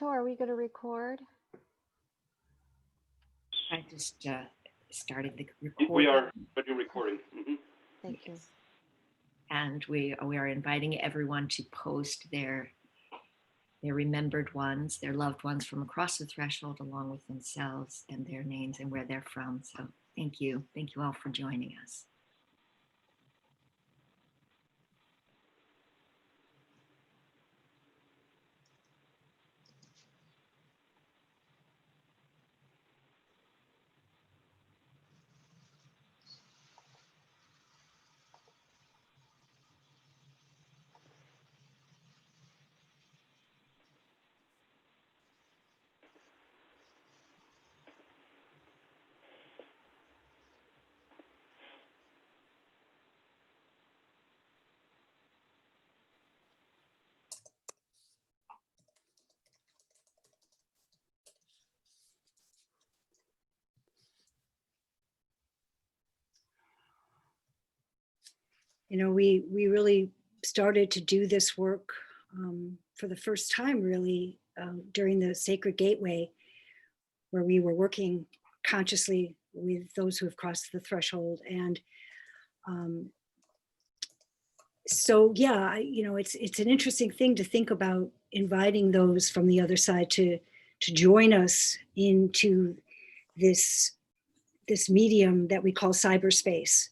Are we going to record? I just started the We recording. are already recording. Thank you. And we are inviting everyone to post their remembered ones, their loved ones from across the threshold, along with themselves and their names and where they're from. So thank you. Thank you all for joining us. You know, we really started to do this work for the first time, really, during the Sacred Gateway, where we were working consciously with those who have crossed the threshold. And so, yeah, you know, it's an interesting thing to think about, inviting those from the other side to join us into this medium that we call cyberspace.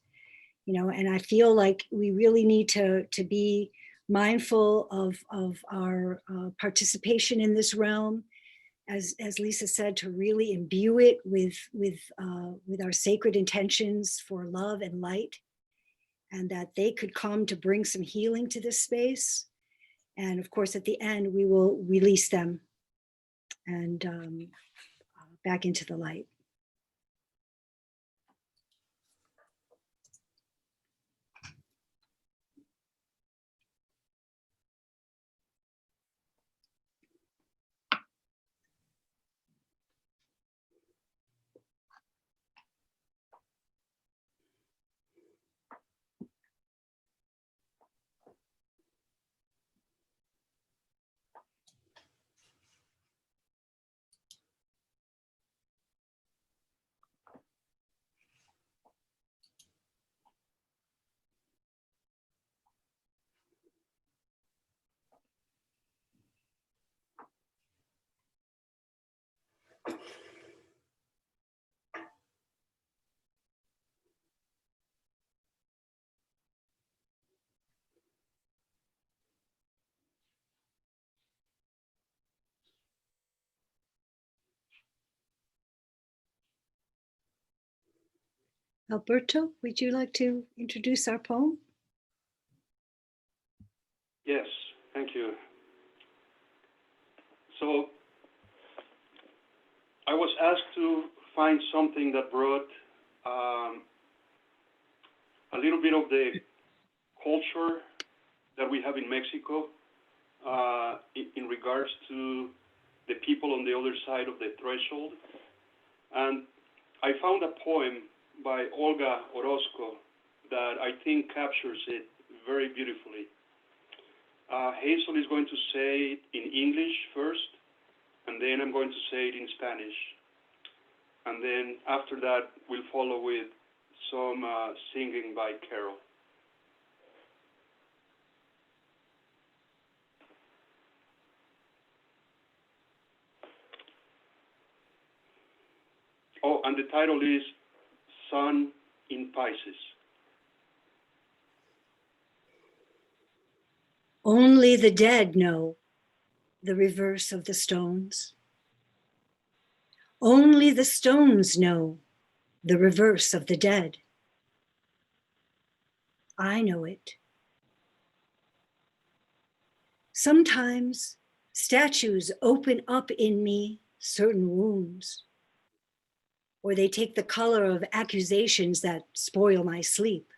You know, and I feel like we really need to be mindful of our participation in this realm, as Lisa said, to really imbue it with our sacred intentions for love and light, and that they could come to bring some healing to this space. And of course, at the end, we will release them and back into the light. Alberto, would you like to introduce our poem? Yes, thank you. So I was asked to find something that brought a little bit of the culture that we have in Mexico in regards to the people on the other side of the threshold. And I found a poem by Olga Orozco that I think captures it very beautifully. Hazel is going to say it in English first, and then I'm going to say it in Spanish. And then after that, we'll follow with some singing by Carol. Oh, and the title is Sun in Pisces. Only the dead know the reverse of the stones. Only the stones know the reverse of the dead. I know it. Sometimes statues open up in me certain wounds, or they take the color of accusations that spoil my sleep.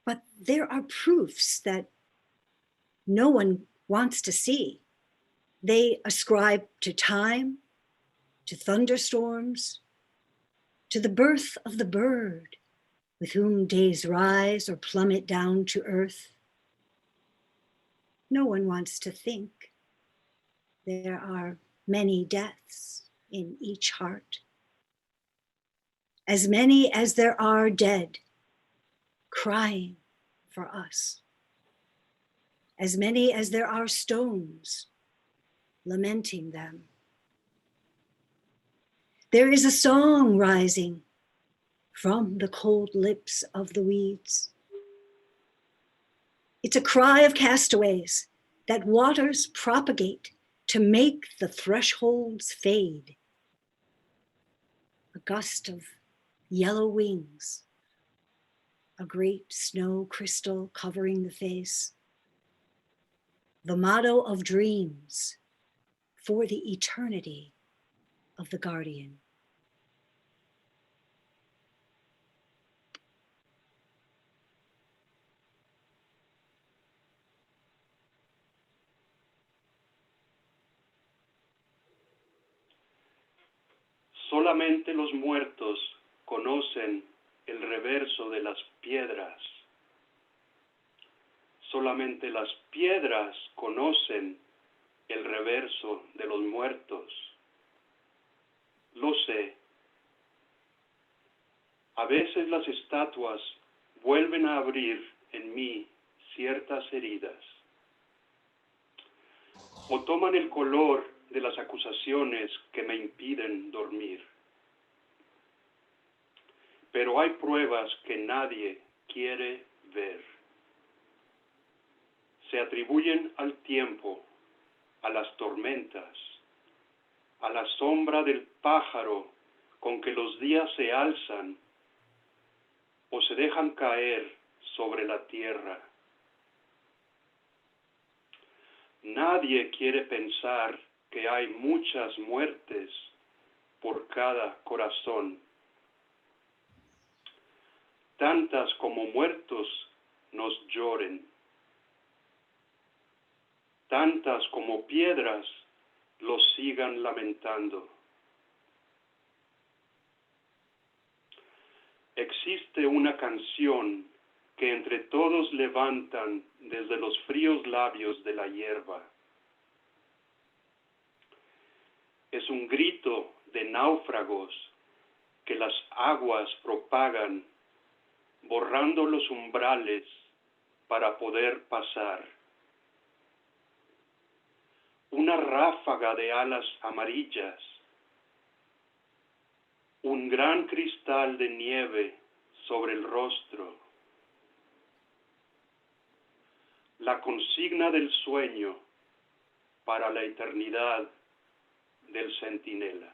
But there are proofs that no one wants to see. They ascribe to time, to thunderstorms, to the birth of the bird with whom days rise or plummet down to earth. No one wants to think. There are many deaths in each heart. As many as there are dead, crying for us. As many as there are stones, lamenting them. There is a song rising from the cold lips of the weeds. It's a cry of castaways that waters propagate to make the thresholds fade. A gust of yellow wings, a great snow crystal covering the face. The motto of dreams for the eternity of the guardian. Solamente los muertos conocen el reverso de las piedras. Solamente las piedras conocen el reverso de los muertos. Lo sé. A veces las estatuas vuelven a abrir en mí ciertas heridas. O toman el color de las acusaciones que me impiden dormir. Pero hay pruebas que nadie quiere ver. Se atribuyen al tiempo, a las tormentas, a la sombra del pájaro con que los días se alzan o se dejan caer sobre la tierra. Nadie quiere pensar que hay muchas muertes por cada corazón. Tantas como muertos nos lloren. Tantas como piedras los sigan lamentando. Existe una canción que entre todos levantan desde los fríos labios de la hierba. Es un grito de náufragos que las aguas propagan, borrando los umbrales para poder pasar. Una ráfaga de alas amarillas, un gran cristal de nieve sobre el rostro. La consigna del sueño para la eternidad del centinela.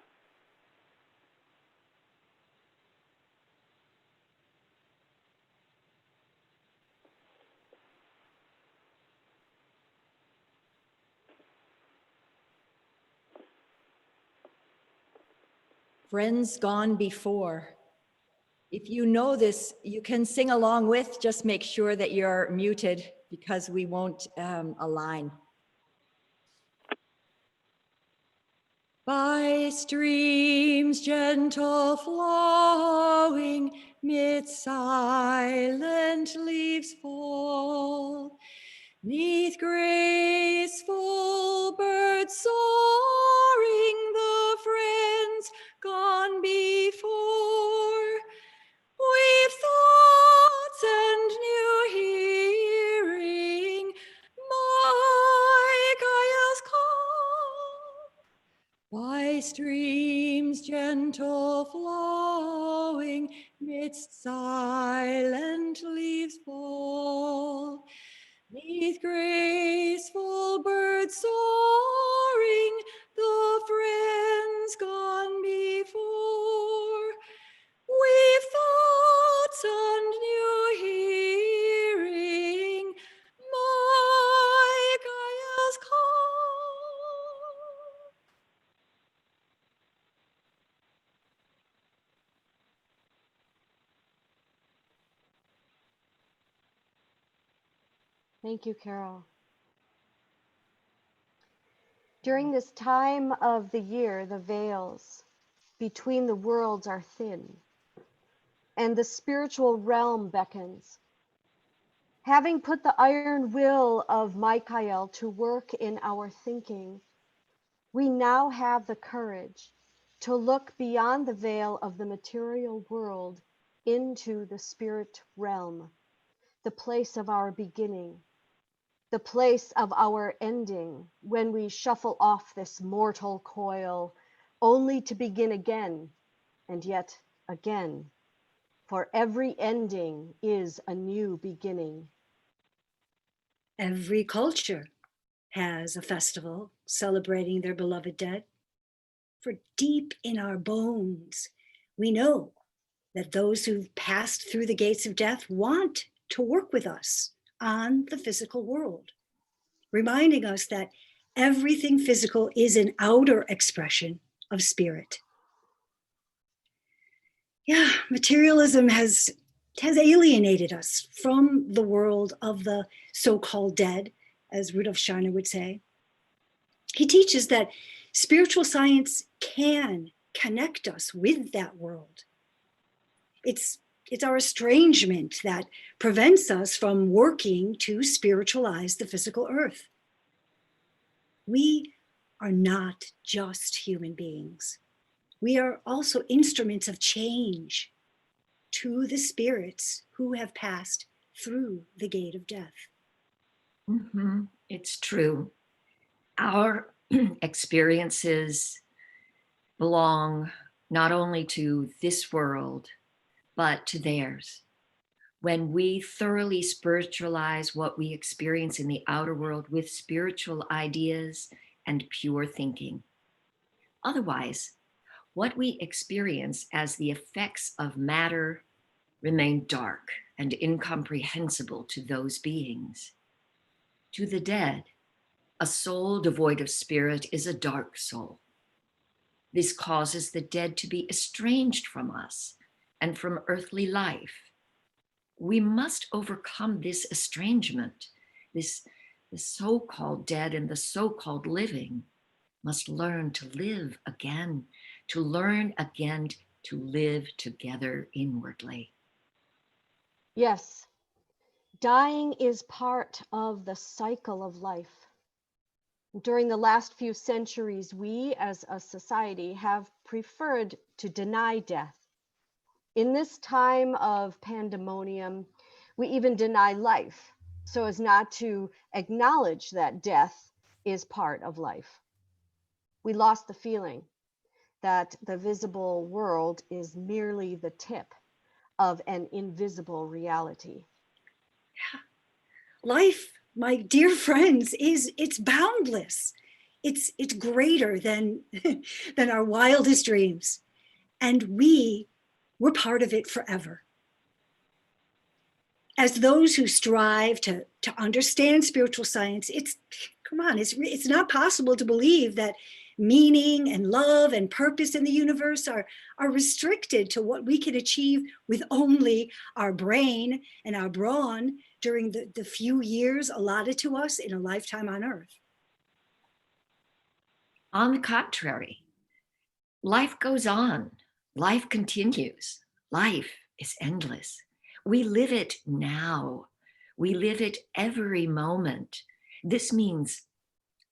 Friends gone before. If you know this, you can sing along with, just make sure that you're muted because we won't align. By streams gentle flowing, mid silent leaves fall, 'neath graceful birds soaring, the friends gone before, we've thoughts and new hearing, Michael's call. By streams gentle flowing, midst silent leaves fall, 'neath graceful birds soaring, the friends gone before, we've thoughts and new hearing, Michael's call. Thank you, Carol. During this time of the year, the veils between the worlds are thin, and the spiritual realm beckons. Having put the iron will of Michael to work in our thinking, we now have the courage to look beyond the veil of the material world into the spirit realm, the place of our beginning, the place of our ending, when we shuffle off this mortal coil, only to begin again, and yet again, for every ending is a new beginning. Every culture has a festival celebrating their beloved dead. For deep in our bones, we know that those who've passed through the gates of death want to work with us on the physical world, reminding us that everything physical is an outer expression of spirit. Yeah, materialism has alienated us from the world of the so-called dead, as Rudolf Steiner would say. He teaches that spiritual science can connect us with that world. It's our estrangement that prevents us from working to spiritualize the physical earth. We are not just human beings. We are also instruments of change to the spirits who have passed through the gate of death. It's true. Our experiences belong not only to this world, but to theirs. When we thoroughly spiritualize what we experience in the outer world with spiritual ideas and pure thinking. Otherwise, what we experience as the effects of matter remain dark and incomprehensible to those beings. To the dead, a soul devoid of spirit is a dark soul. This causes the dead to be estranged from us and from earthly life. We must overcome this estrangement. The so-called dead and the so-called living must learn to live again, to learn again to live together inwardly. Yes, dying is part of the cycle of life. During the last few centuries, we as a society have preferred to deny death. In this time of pandemonium, we even deny life so as not to acknowledge that death is part of life. We lost the feeling that the visible world is merely the tip of an invisible reality. Life, my dear friends, it's boundless. It's greater than, than our wildest dreams. And we're part of it forever. As those who strive to understand spiritual science, it's not possible to believe that meaning and love and purpose in the universe are restricted to what we can achieve with only our brain and our brawn during the few years allotted to us in a lifetime on Earth. On the contrary, life goes on, life continues, life is endless. We live it now. We live it every moment. This means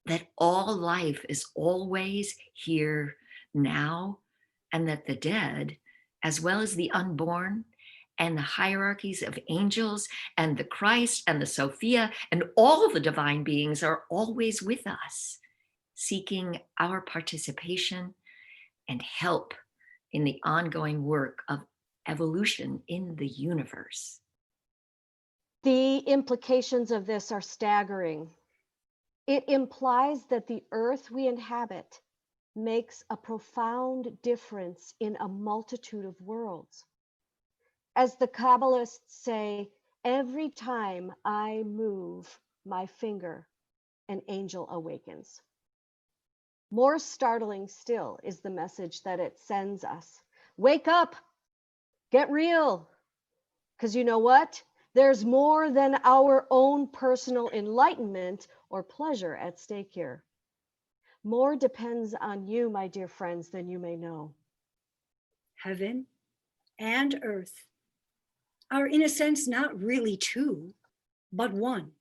that all life is always here now, and that the dead, as well as the unborn, and the hierarchies of angels, and the Christ, and the Sophia, and all the divine beings are always with us, seeking our participation and help in the ongoing work of evolution in the universe. The implications of this are staggering. It implies that the earth we inhabit makes a profound difference in a multitude of worlds. As the Kabbalists say, every time I move my finger, an angel awakens. More startling still is the message that it sends us. Wake up, get real, because you know what? There's more than our own personal enlightenment or pleasure at stake here. More depends on you, my dear friends, than you may know. Heaven and earth are, in a sense, not really two, but one,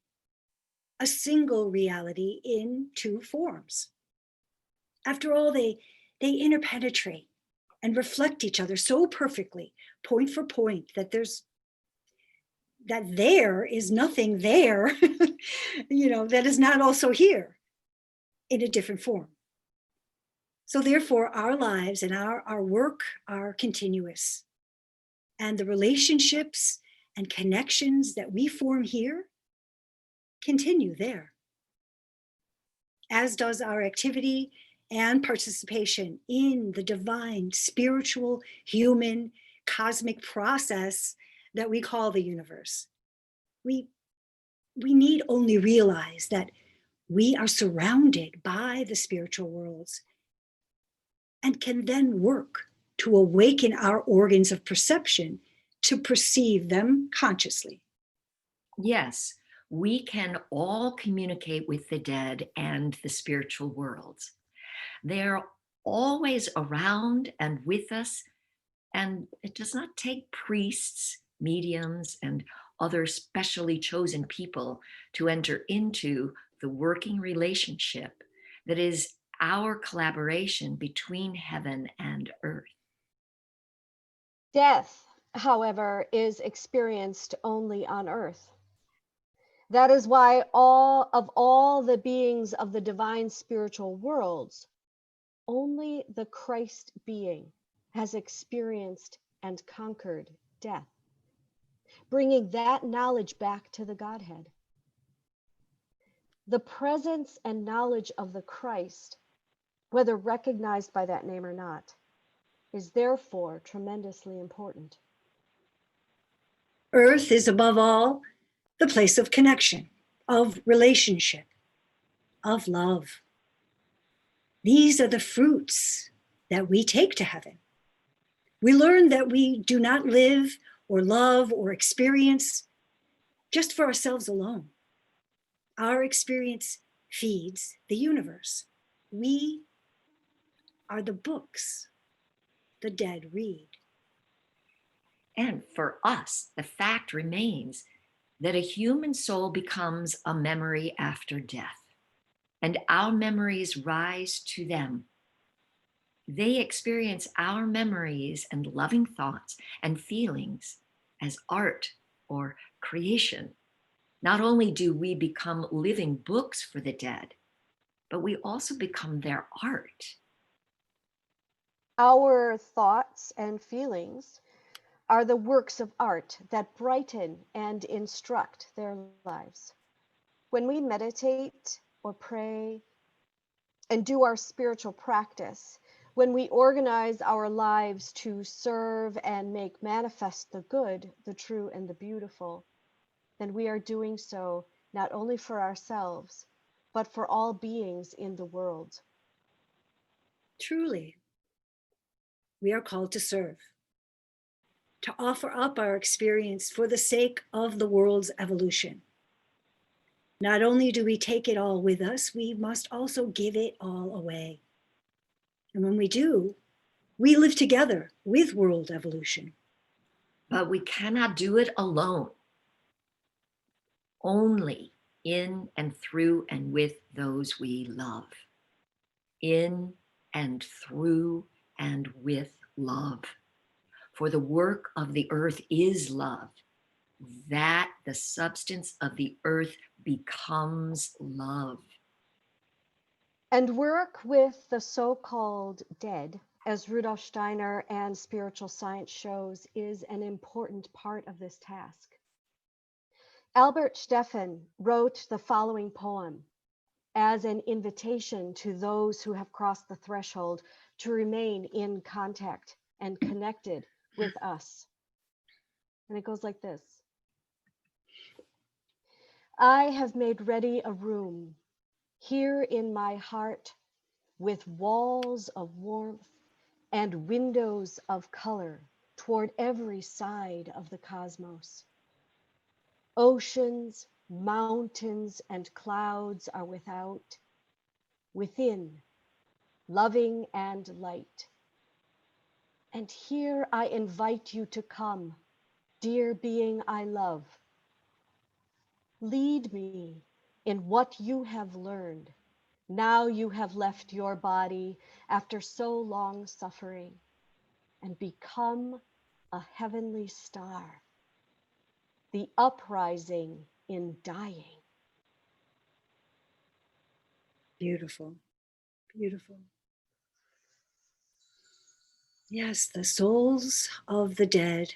a single reality in two forms. After all, they interpenetrate and reflect each other so perfectly, point for point, that there is nothing there, that is not also here in a different form. So therefore, our lives and our work are continuous. And the relationships and connections that we form here continue there, as does our activity and participation in the divine, spiritual, human, cosmic process that we call the universe. We need only realize that we are surrounded by the spiritual worlds and can then work to awaken our organs of perception to perceive them consciously. Yes, we can all communicate with the dead and the spiritual worlds. They're always around and with us, and it does not take priests, mediums, and other specially chosen people to enter into the working relationship that is our collaboration between heaven and earth. Death, however, is experienced only on earth. That is why all the beings of the divine spiritual worlds, only the Christ being has experienced and conquered death, bringing that knowledge back to the Godhead. The presence and knowledge of the Christ, whether recognized by that name or not, is therefore tremendously important. Earth is above all the place of connection, of relationship, of love. These are the fruits that we take to heaven. We learn that we do not live or love or experience just for ourselves alone. Our experience feeds the universe. We are the books the dead read. And for us, the fact remains that a human soul becomes a memory after death, and our memories rise to them. They experience our memories and loving thoughts and feelings as art or creation. Not only do we become living books for the dead, but we also become their art. Our thoughts and feelings are the works of art that brighten and instruct their lives. When we meditate or pray and do our spiritual practice, when we organize our lives to serve and make manifest the good, the true, and the beautiful, then we are doing so not only for ourselves, but for all beings in the world. Truly, we are called to serve, to offer up our experience for the sake of the world's evolution. Not only do we take it all with us, we must also give it all away. And when we do, we live together with world evolution. But we cannot do it alone. Only in and through and with those we love. In and through and with love. For the work of the earth is love, that the substance of the earth becomes love. And work with the so-called dead, as Rudolf Steiner and spiritual science shows, is an important part of this task. Albert Steffen wrote the following poem as an invitation to those who have crossed the threshold to remain in contact and connected with us. And it goes like this. I have made ready a room here in my heart with walls of warmth and windows of color toward every side of the cosmos. Oceans, mountains, and clouds are without. Within, loving and light. And here I invite you to come, dear being I love. Lead me in what you have learned. Now you have left your body after so long suffering and become a heavenly star, the uprising in dying. Beautiful, beautiful. Yes, the souls of the dead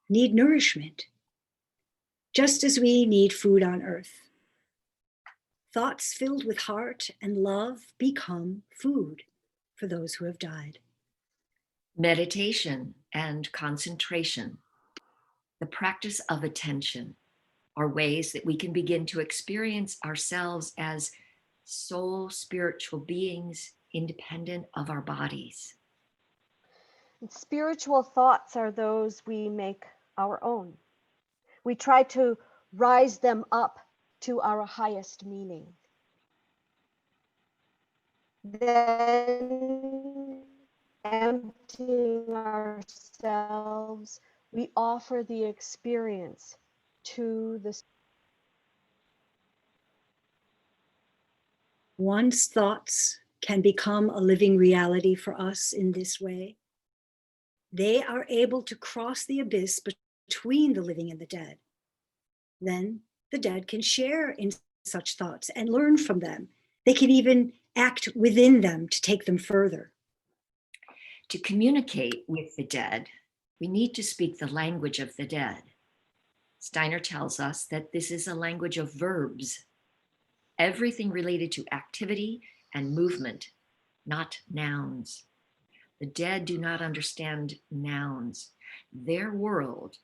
need nourishment, just as we need food on earth. Thoughts filled with heart and love become food for those who have died. Meditation and concentration, the practice of attention, are ways that we can begin to experience ourselves as soul spiritual beings independent of our bodies. And spiritual thoughts are those we make our own. We try to rise them up to our highest meaning. Then, emptying ourselves, we offer the experience to the. One's thoughts can become a living reality for us in this way. They are able to cross the abyss between the living and the dead. Then the dead can share in such thoughts and learn from them. They can even act within them to take them further. To communicate with the dead, we need to speak the language of the dead. Steiner tells us that this is a language of verbs, everything related to activity and movement, not nouns. The dead do not understand nouns. Their world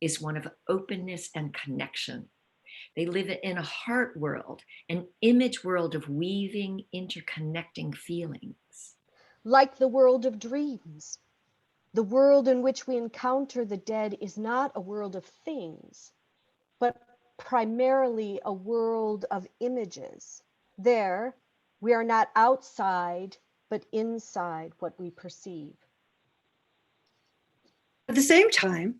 is one of openness and connection. They live in a heart world, an image world of weaving, interconnecting feelings. Like the world of dreams, the world in which we encounter the dead is not a world of things, but primarily a world of images. There, we are not outside, but inside what we perceive. At the same time,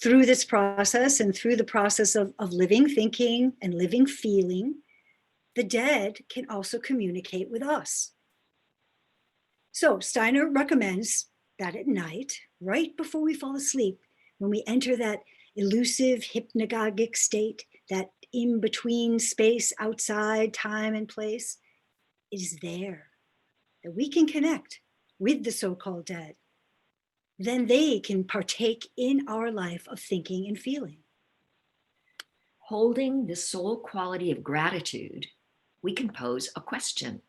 through this process and through the process of living thinking and living feeling, the dead can also communicate with us. So Steiner recommends that at night, right before we fall asleep, when we enter that elusive hypnagogic state, that in-between space outside time and place, it is there that we can connect with the so-called dead. Then they can partake in our life of thinking and feeling. Holding the soul quality of gratitude, we can pose a question.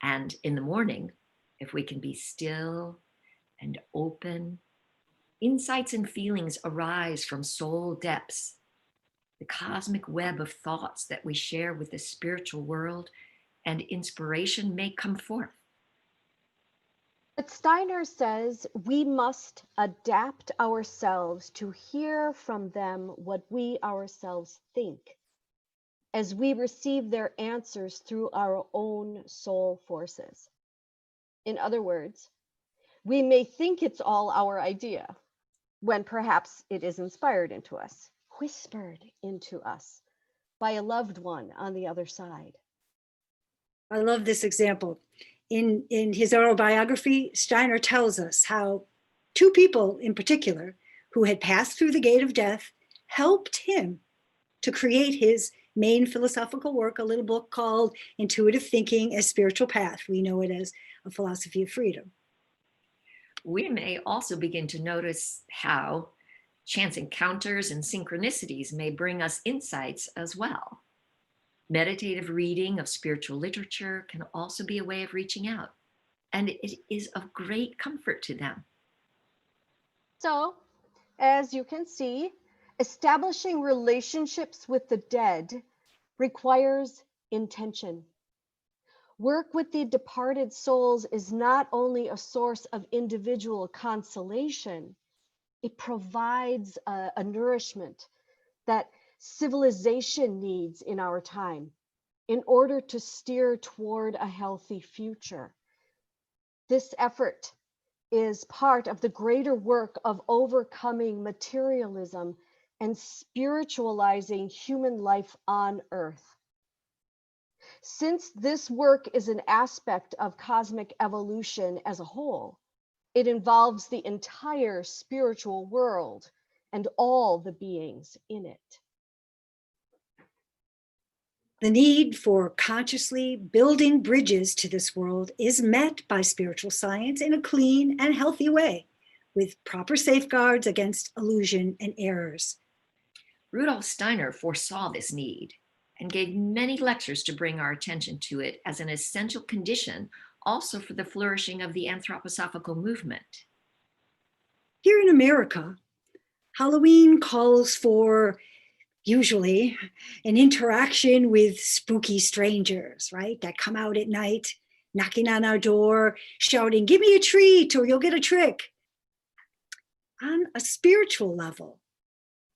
And in the morning, if we can be still and open, insights and feelings arise from soul depths, the cosmic web of thoughts that we share with the spiritual world, and inspiration may come forth. But Steiner says we must adapt ourselves to hear from them what we ourselves think, as we receive their answers through our own soul forces. In other words, we may think it's all our idea, when perhaps it is inspired into us, whispered into us by a loved one on the other side. I love this example. In his autobiography, Steiner tells us how two people in particular who had passed through the gate of death helped him to create his main philosophical work, a little book called Intuitive Thinking as Spiritual Path. We know it as A Philosophy of Freedom. We may also begin to notice how chance encounters and synchronicities may bring us insights as well. Meditative reading of spiritual literature can also be a way of reaching out, and it is of great comfort to them. So, as you can see, establishing relationships with the dead requires intention. Work with the departed souls is not only a source of individual consolation, it provides a nourishment that civilization needs in our time in order to steer toward a healthy future. This effort is part of the greater work of overcoming materialism and spiritualizing human life on Earth. Since this work is an aspect of cosmic evolution as a whole, it involves the entire spiritual world and all the beings in it. The need for consciously building bridges to this world is met by spiritual science in a clean and healthy way, with proper safeguards against illusion and errors. Rudolf Steiner foresaw this need and gave many lectures to bring our attention to it as an essential condition also for the flourishing of the anthroposophical movement. Here in America, Halloween calls for usually an interaction with spooky strangers, right? That come out at night, knocking on our door, shouting, "Give me a treat or you'll get a trick." On a spiritual level,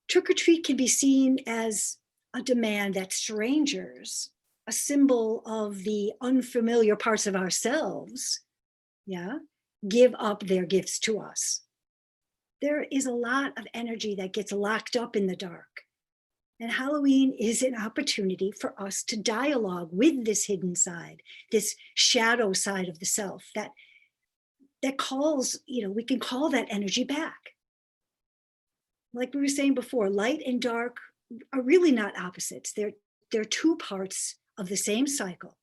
trick or treat can be seen as a demand that strangers, a symbol of the unfamiliar parts of ourselves, give up their gifts to us. There is a lot of energy that gets locked up in the dark. And Halloween is an opportunity for us to dialogue with this hidden side, this shadow side of the self that calls, we can call that energy back. Like we were saying before, light and dark are really not opposites. They're two parts of the same cycle.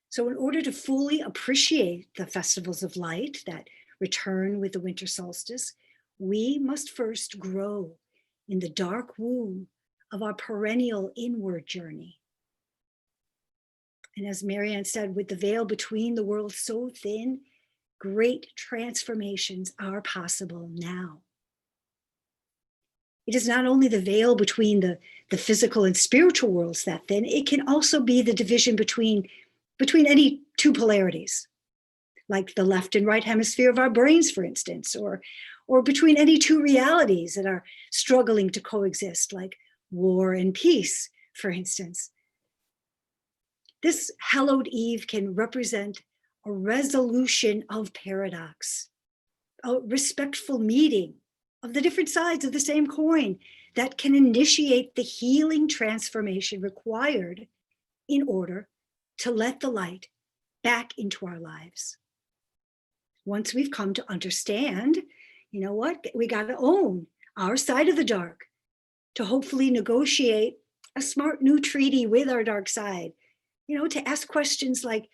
So in order to fully appreciate the festivals of light that return with the winter solstice, we must first grow in the dark womb of our perennial inward journey. And as Marianne said, with the veil between the worlds so thin, great transformations are possible now. It is not only the veil between the physical and spiritual worlds that thin, it can also be the division between any two polarities, like the left and right hemisphere of our brains, for instance, or between any two realities that are struggling to coexist, like war and peace, for instance. This hallowed eve can represent a resolution of paradox, a respectful meeting of the different sides of the same coin that can initiate the healing transformation required in order to let the light back into our lives. Once we've come to understand, we got to own our side of the dark to hopefully negotiate a smart new treaty with our dark side, to ask questions like,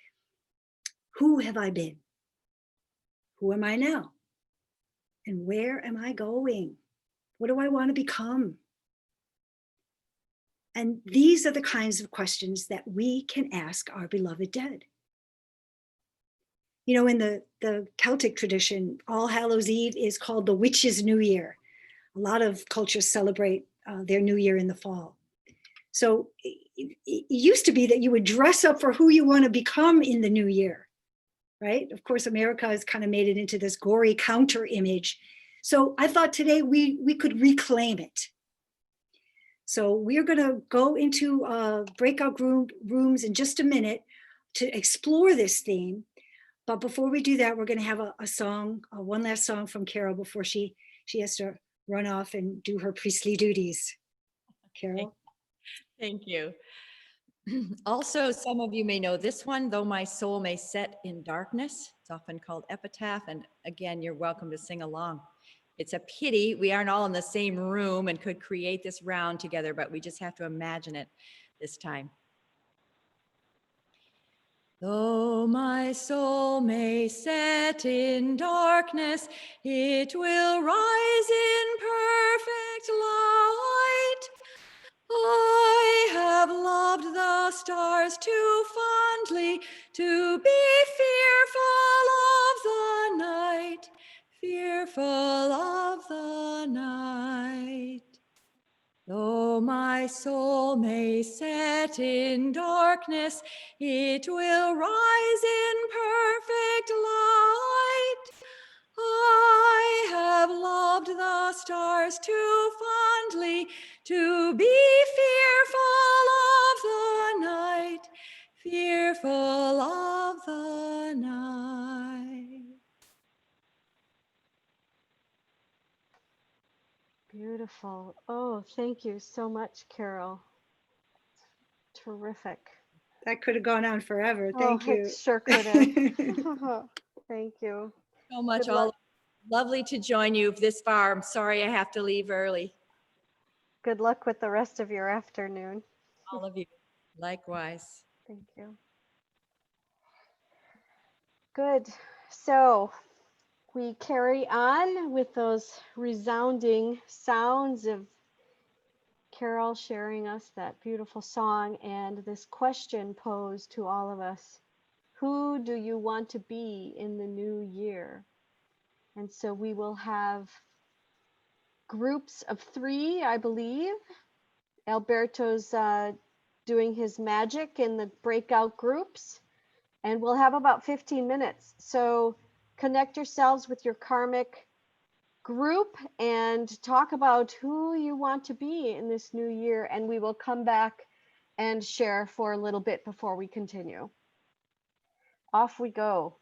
who have I been? Who am I now? And where am I going? What do I want to become? And these are the kinds of questions that we can ask our beloved dead. In the Celtic tradition, All Hallows Eve is called the Witches' New Year. A lot of cultures celebrate their new year in the fall. So it used to be that you would dress up for who you want to become in the new year, right? Of course, America has kind of made it into this gory counter image. So I thought today we could reclaim it. So we're going to go into breakout rooms in just a minute to explore this theme. But before we do that, we're going to have a song, one last song from Carol before she has to run off and do her priestly duties. Carol? Thank you. Also, some of you may know this one, Though My Soul May Set in Darkness. It's often called Epitaph. And again, you're welcome to sing along. It's a pity we aren't all in the same room and could create this round together, but we just have to imagine it this time. Though my soul may set in darkness, it will rise in perfect light. I have loved the stars too fondly to be fearful of the night, fearful of the night. Though my soul may set in darkness, it will rise in perfect light. I have loved the stars too fondly to be fearful of the night, fearful of the night. Beautiful. Oh, thank you so much, Carol. Terrific. That could have gone on forever. Oh, Thank you. it sure could have. Thank you. So much. Good luck. Lovely to join you this far. I'm sorry I have to leave early. Good luck with the rest of your afternoon. All of you. Likewise. Thank you. Good. So we carry on with those resounding sounds of Carol sharing us that beautiful song and this question posed to all of us. Who do you want to be in the new year? And so we will have groups of 3, I believe. Alberto's doing his magic in the breakout groups, and we'll have about 15 minutes. So connect yourselves with your karmic group and talk about who you want to be in this new year, and we will come back and share for a little bit before we continue. Off we go.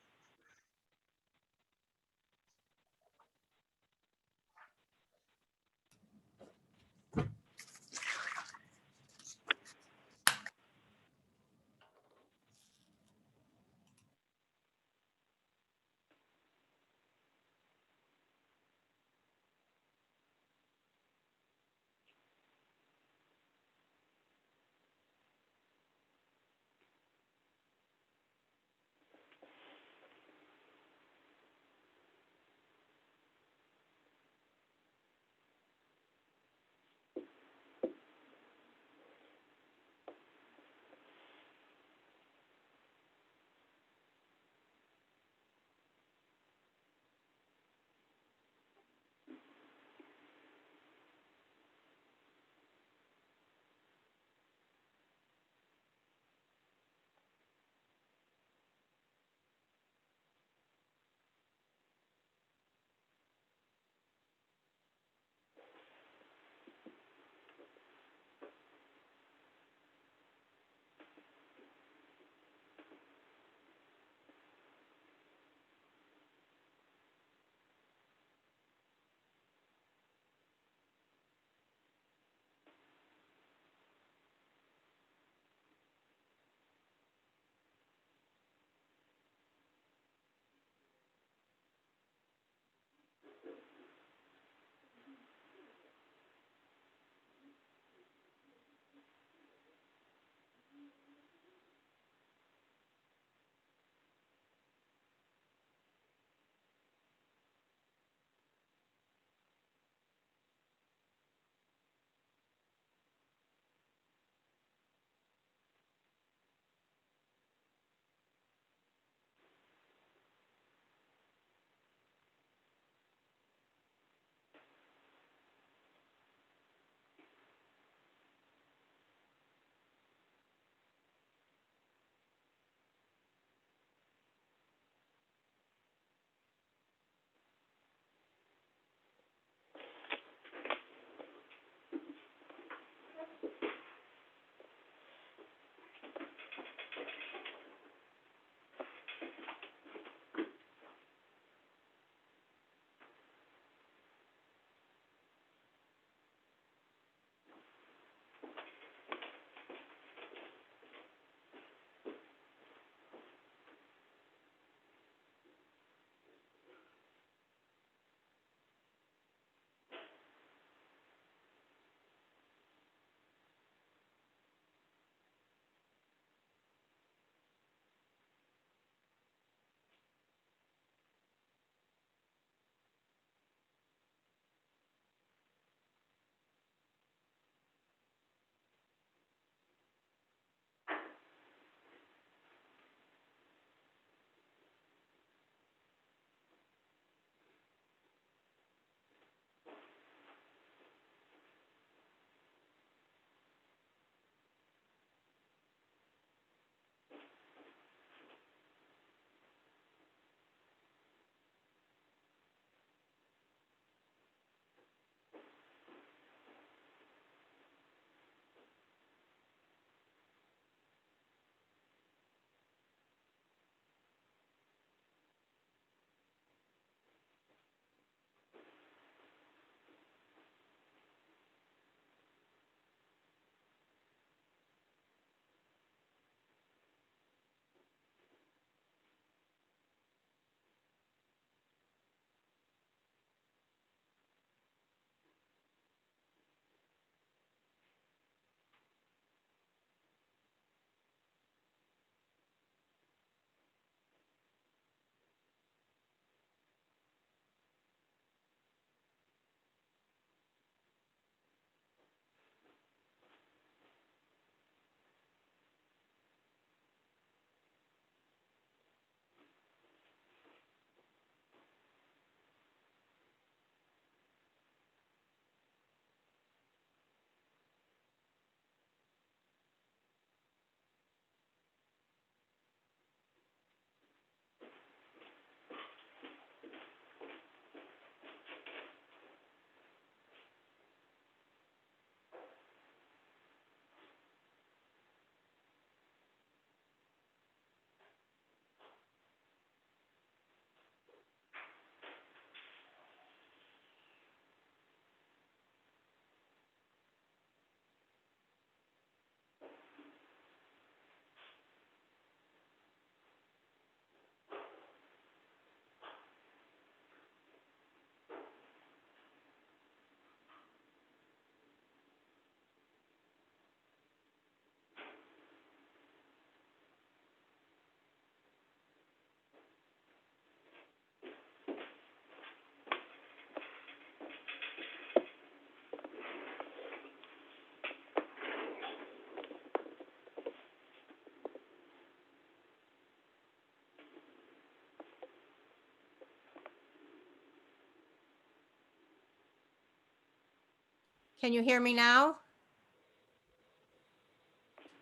Can you hear me now?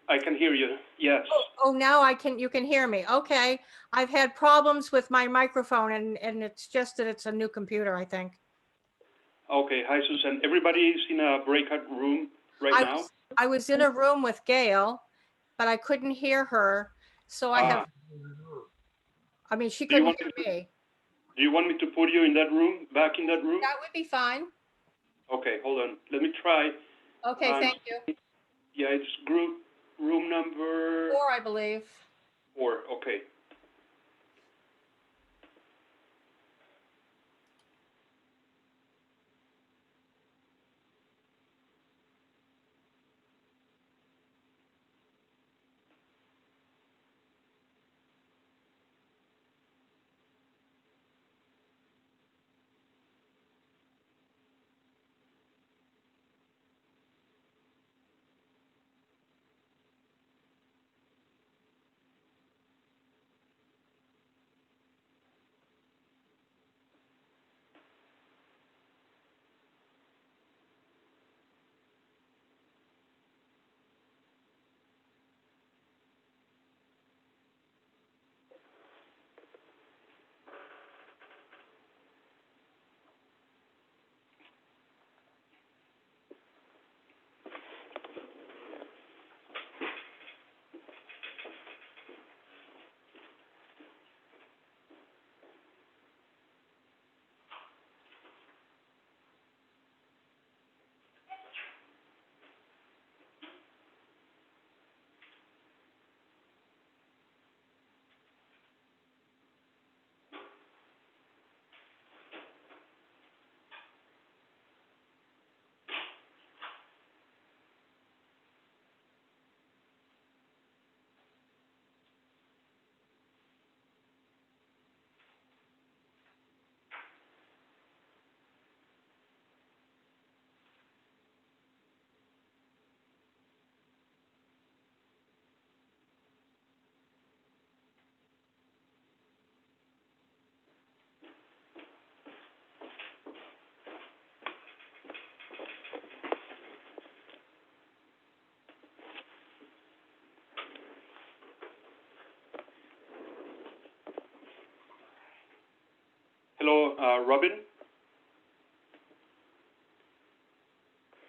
I can hear you. Yes. Oh, now you can hear me. Okay. I've had problems with my microphone and it's just that it's a new computer, I think. Okay. Hi, Susan. Everybody is in a breakout room right now. I was in a room with Gail, but I couldn't hear her. So I mean, she Do you couldn't want hear me. Do you want me to put you in that room, back in that room? That would be fine. Okay, hold on. Let me try. Okay, thank you. Yeah, it's room number 4, I believe. 4. Okay. Hello, Robin.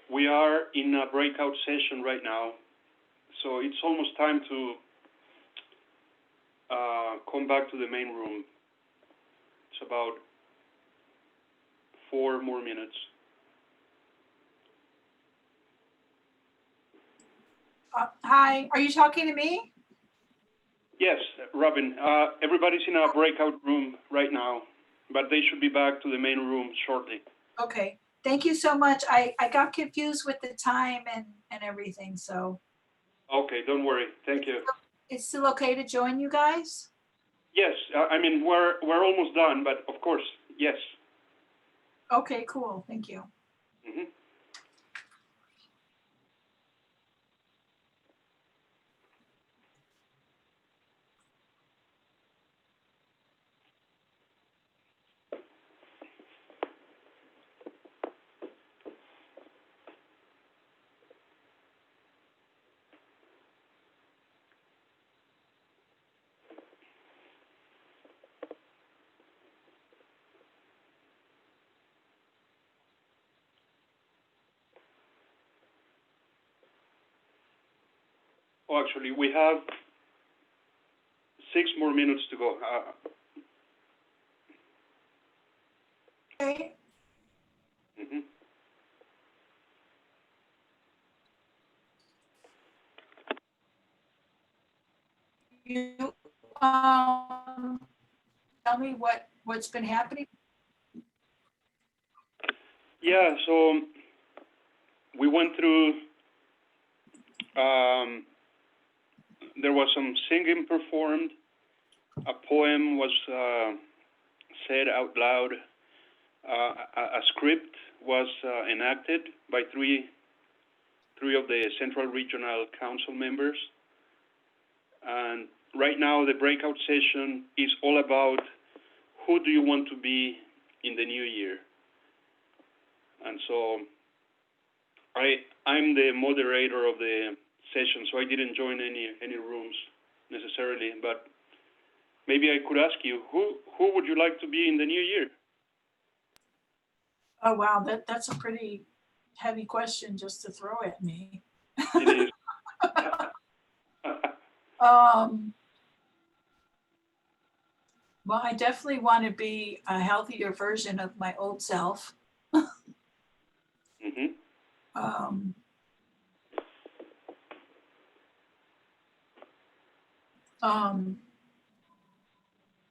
We are in a breakout session right now, so it's almost time to come back to the main room. It's about 4 more minutes. Hi, are you talking to me? Yes, Robin. Everybody's in a breakout room right now, but they should be back to the main room shortly. Okay, thank you so much. I got confused with the time and everything, so. Okay, don't worry. Thank you. It's still okay to join you guys? Yes, I mean, we're almost done, but of course, yes. Okay, cool, thank you. Mhm. Oh, actually, we have 6 more minutes to go. Okay, Mhm. you tell me what's been happening? Yeah, so we went through, there was some singing performed, a poem was said out loud, a script was enacted by three of the Central Regional Council members. And right now the breakout session is all about who do you want to be in the new year. And so I'm the moderator of the session, so I didn't join any rooms necessarily. But maybe I could ask you, who would you like to be in the new year? Oh, wow, that's a pretty heavy question just to throw at me. It is. Well, I definitely want to be a healthier version of my old self. Mm-hmm.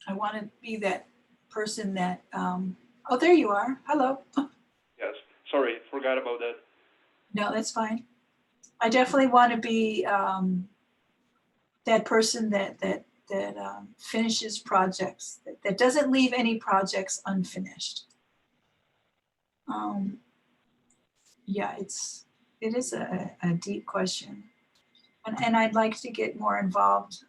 I want to be that person that, oh, there you are. Hello. Yes. Sorry, forgot about that. No, that's fine. I definitely want to be that person that finishes projects, that doesn't leave any projects unfinished. Yeah, it is a deep question, and I'd like to get more involved.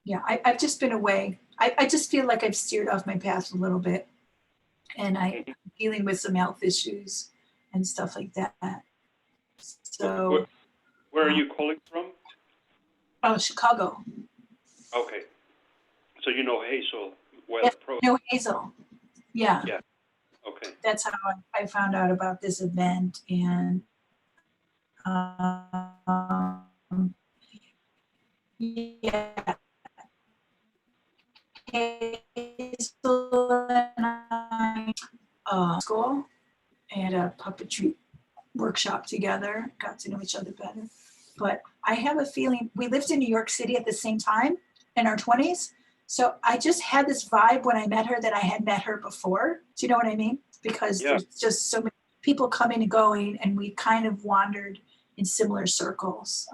Yeah, I've just been away. I just feel like I've steered off my path a little bit, and I'm dealing with some health issues and stuff like that. So, where are you calling from? oh, Chicago. Okay, so you know Hazel well. Yes, no, Hazel. Yeah. Yeah. Okay. That's how I found out about this event, and yeah, Hazel and I school and a puppetry workshop together, got to know each other better. But I have a feeling we lived in New York City at the same time in our 20s. So I just had this vibe when I met her that I had met her before. Do you know what I mean? Because there's just so many people coming and going, and we kind of wandered in similar circles.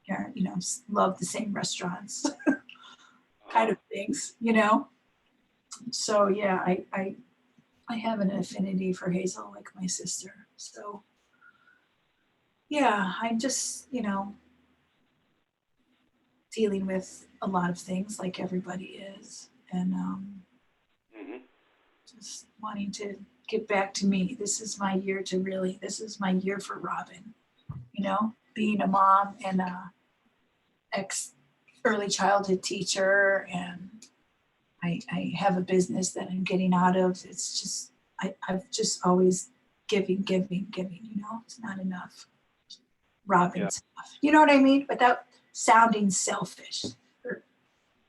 You know, love the same restaurants, kind of things, you know? So yeah, I have an affinity for Hazel, like my sister. So yeah, I'm just, you know, dealing with a lot of things like everybody is, and just wanting to get back to me. This is my year this is my year for Robin, you know, being a mom and a early childhood teacher, and I have a business that I'm getting out of. It's just, I've just always giving, you know, it's not enough. Robin stuff, you know what I mean? Without sounding selfish or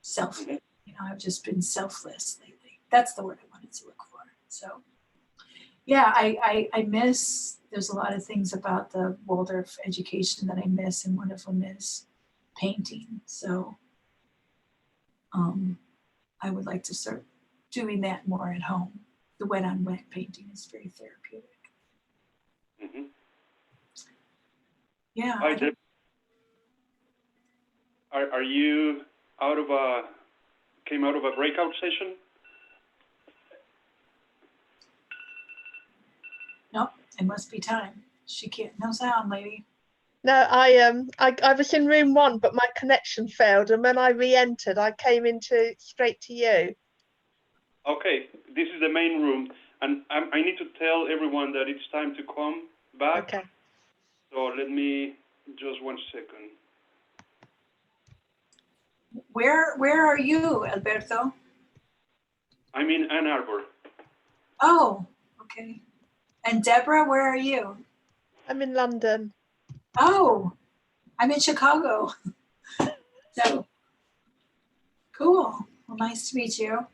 selfish, you know, I've just been selfless lately. That's the word I wanted to look for. So yeah, I miss, there's a lot of things about the Waldorf education that I miss, and one of them is painting. So I would like to start doing that more at home. The wet on wet painting is very therapeutic. Mm-hmm. Yeah. Are you came out of a breakout session? Nope, it must be time. She can't, no sound, lady. No, I was in room 1, but my connection failed, and when I re-entered, I came straight to you. Okay, this is the main room, and I need to tell everyone that it's time to come back. Okay. So let me just 1 second. Where are you, Alberto? I'm in Ann Arbor. Oh, okay. And Deborah, where are you? I'm in London. Oh, I'm in Chicago. So cool. Well, nice to meet you.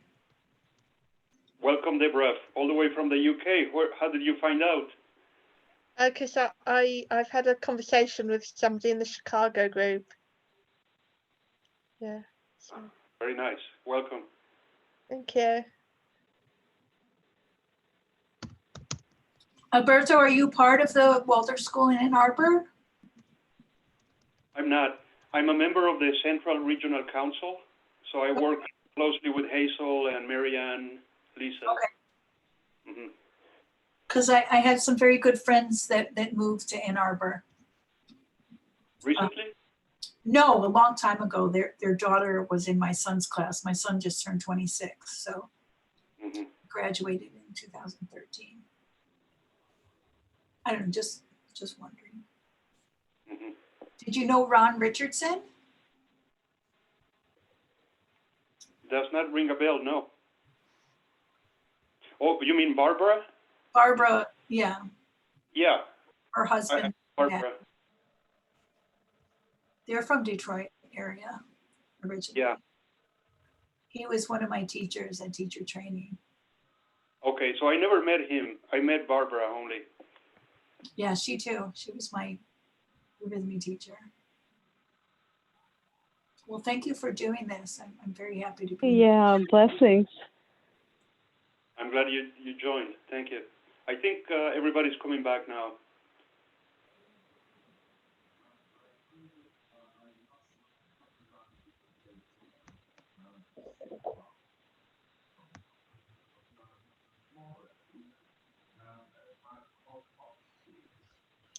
Welcome, Deborah, all the way from the UK. How did you find out? Because I've had a conversation with somebody in the Chicago group. Yeah. So. Very nice. Welcome. Thank you. Alberto, are you part of the Waldorf School in Ann Arbor? I'm not. I'm a member of the Central Regional Council, so I work closely with Hazel and Marianne, Lisa. Okay. Because I had some very good friends that moved to Ann Arbor. Recently? No, a long time ago. Their daughter was in my son's class. My son just turned 26, so graduated in 2013. I don't know, just wondering. Mhm. Did you know Ron Richardson? Does not ring a bell, no. Oh, you mean Barbara? Barbara, yeah, Yeah, her husband. Barbara. They're from Detroit area originally. Yeah. He was one of my teachers at teacher training. Okay, so I never met him. I met Barbara only. Yeah, she too. She was my rhythmy teacher. Well, thank you for doing this. I'm very happy to be here. Yeah, blessings. I'm glad you joined. Thank you. I think everybody's coming back now.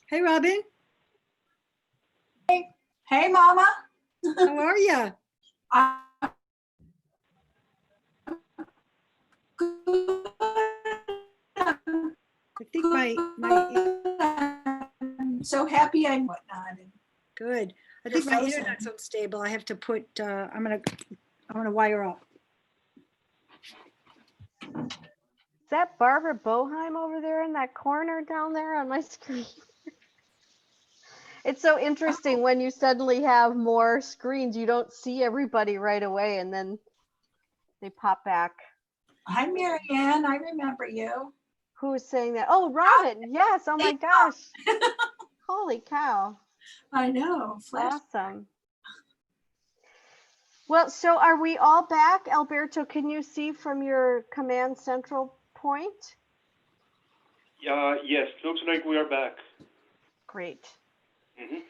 Hey, Robin, Hey, Mama. how are you? I think I'm so happy and whatnot. good. I You're think my frozen. internet's unstable. I have to put, I'm gonna wire up. Is that Barbara Boheim over there in that corner down there on my screen? It's so interesting when you suddenly have more screens, you don't see everybody right away and then they pop back. Hi, Marianne. I remember you. Who is saying that? Oh, Robin. Yes. Oh my gosh. Holy cow. I know. Flash. Awesome. Well, so are we all back? Alberto, can you see from your command central point? Yes, looks like we are back. Great. Mhm.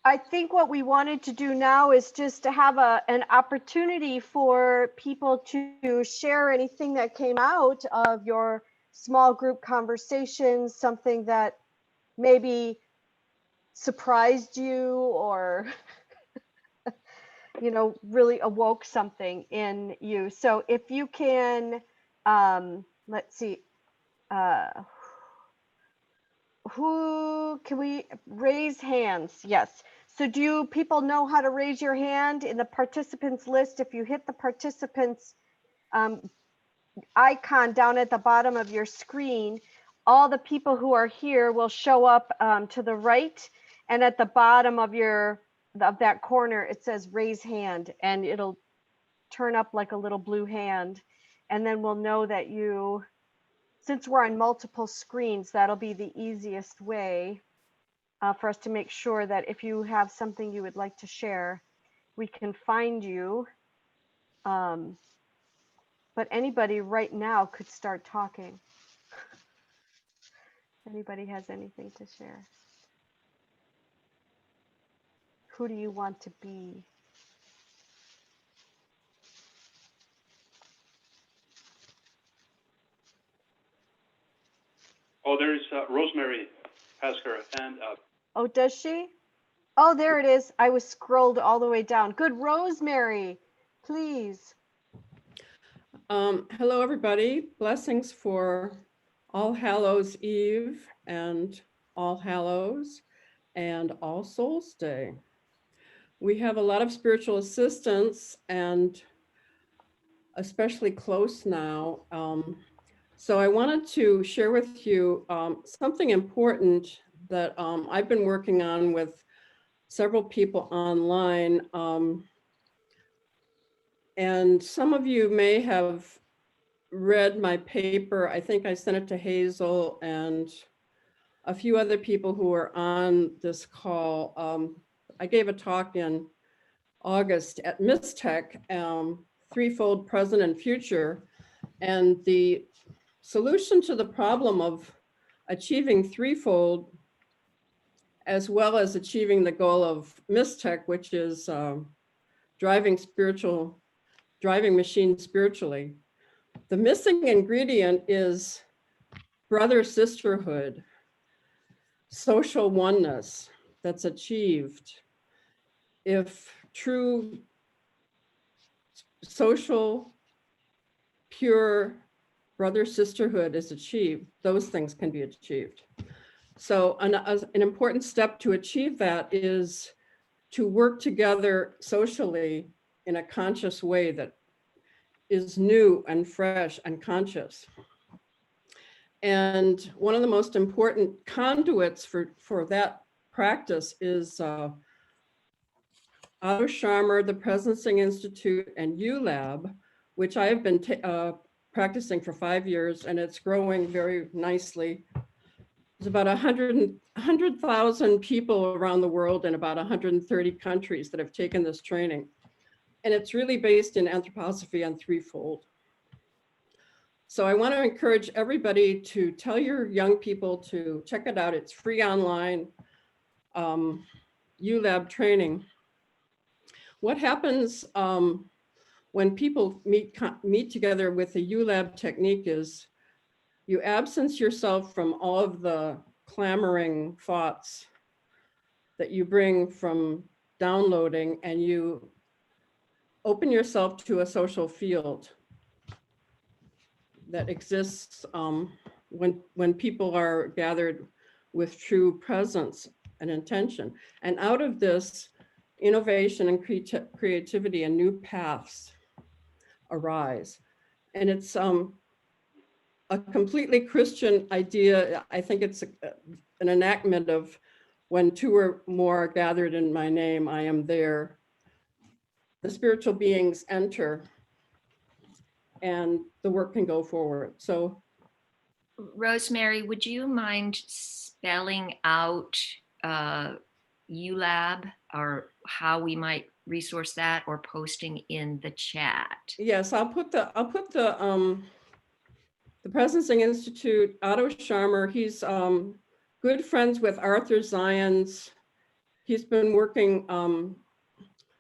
I think what we wanted to do now is just to have an opportunity for people to share anything that came out of your small group conversations, something that maybe surprised you or really awoke something in you. So if you can, let's see, who can we raise hands? Yes. So do people know how to raise your hand in the participants list? If you hit the participants icon down at the bottom of your screen, all the people who are here will show up to the right, and at the bottom of that corner it says raise hand, and it'll turn up like a little blue hand, and then we'll know that you, since we're on multiple screens, that'll be the easiest way for us to make sure that if you have something you would like to share, we can find you. But anybody right now could start talking. Anybody has anything to share? Who do you want to be? Oh, there's Rosemary has her hand up. Oh, does she? Oh, there it is. I was scrolled all the way down. Good, Rosemary, please. Hello, everybody. Blessings for All Hallows Eve and All Hallows and All Souls Day. We have a lot of spiritual assistance and especially close now. So I wanted to share with you something important that I've been working on with several people online. And some of you may have read my paper. I think I sent it to Hazel and a few other people who were on this call. I gave a talk in August at Mistech, Threefold Present and Future. And the solution to the problem of achieving threefold, as well as achieving the goal of Mistech, which is driving machine spiritually. The missing ingredient is brother sisterhood, social oneness that's achieved if true social, pure brother sisterhood is achieved. Those things can be achieved. So an important step to achieve that is to work together socially in a conscious way that is new and fresh and conscious. And one of the most important conduits for that practice is Otto Scharmer, the Presencing Institute, and ULab, which I have been practicing for 5 years, and it's growing very nicely. There's about 100,000 people around the world in about 130 countries that have taken this training. And it's really based in anthroposophy and threefold. So I want to encourage everybody to tell your young people to check it out. It's free online, ULab training. What happens when people meet together with the ULab technique is you absence yourself from all of the clamoring thoughts that you bring from downloading, and you open yourself to a social field that exists when people are gathered with true presence and intention. And out of this, innovation and creativity and new paths arise. And it's a completely Christian idea. I think it's an enactment of when two or more are gathered in my name, I am there. The spiritual beings enter and the work can go forward. So, Rosemary, would you mind spelling out ULab, or how we might resource that, or posting in the chat? yes, I'll put the Presencing Institute, Otto Scharmer. He's good friends with Arthur Zions. He's been working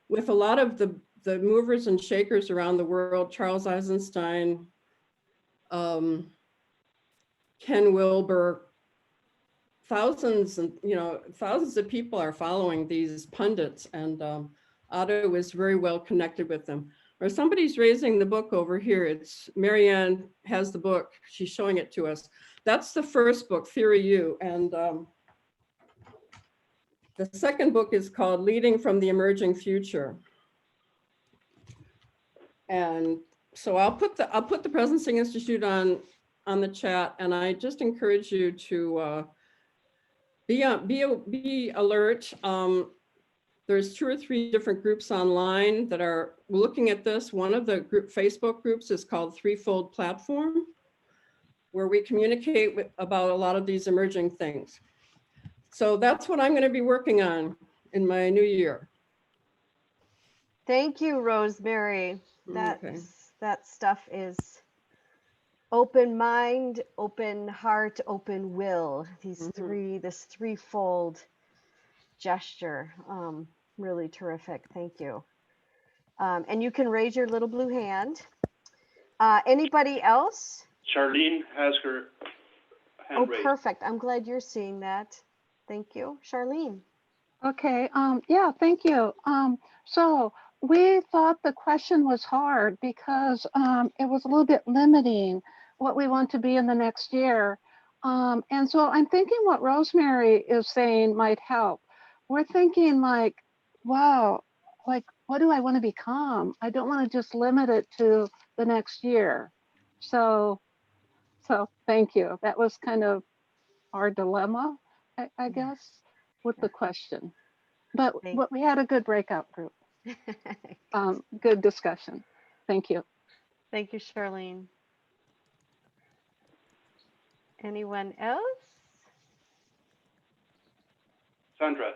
with a lot of the movers and shakers around the world, Charles Eisenstein, Ken Wilber. Thousands of people are following these pundits, and Otto is very well connected with them. Or somebody's raising the book over here. It's Marianne has the book. She's showing it to us. That's the first book, Theory U. And the second book is called Leading from the Emerging Future. And so I'll put the Presencing Institute on the chat, and I just encourage you to be alert. There's 2 or 3 different groups online that are looking at this. One of the Facebook groups is called Threefold Platform, where we communicate about a lot of these emerging things. So that's what I'm going to be working on in my new year. Thank you, Rosemary. Okay. That stuff is open mind, open heart, open will. This threefold gesture, really terrific. Thank you. And you can raise your little blue hand. Anybody else? Charlene has her hand raised. Perfect. I'm glad you're seeing that. Thank you. Charlene. Okay, yeah, thank you. So we thought the question was hard because it was a little bit limiting what we want to be in the next year. And so I'm thinking what Rosemary is saying might help. We're thinking like, wow, like, what do I want to become? I don't want to just limit it to the next year. So thank you. That was kind of our dilemma, I guess, with the question. But we had a good breakout group. Good discussion. Thank you. Thank you, Charlene. Anyone else? Sandra.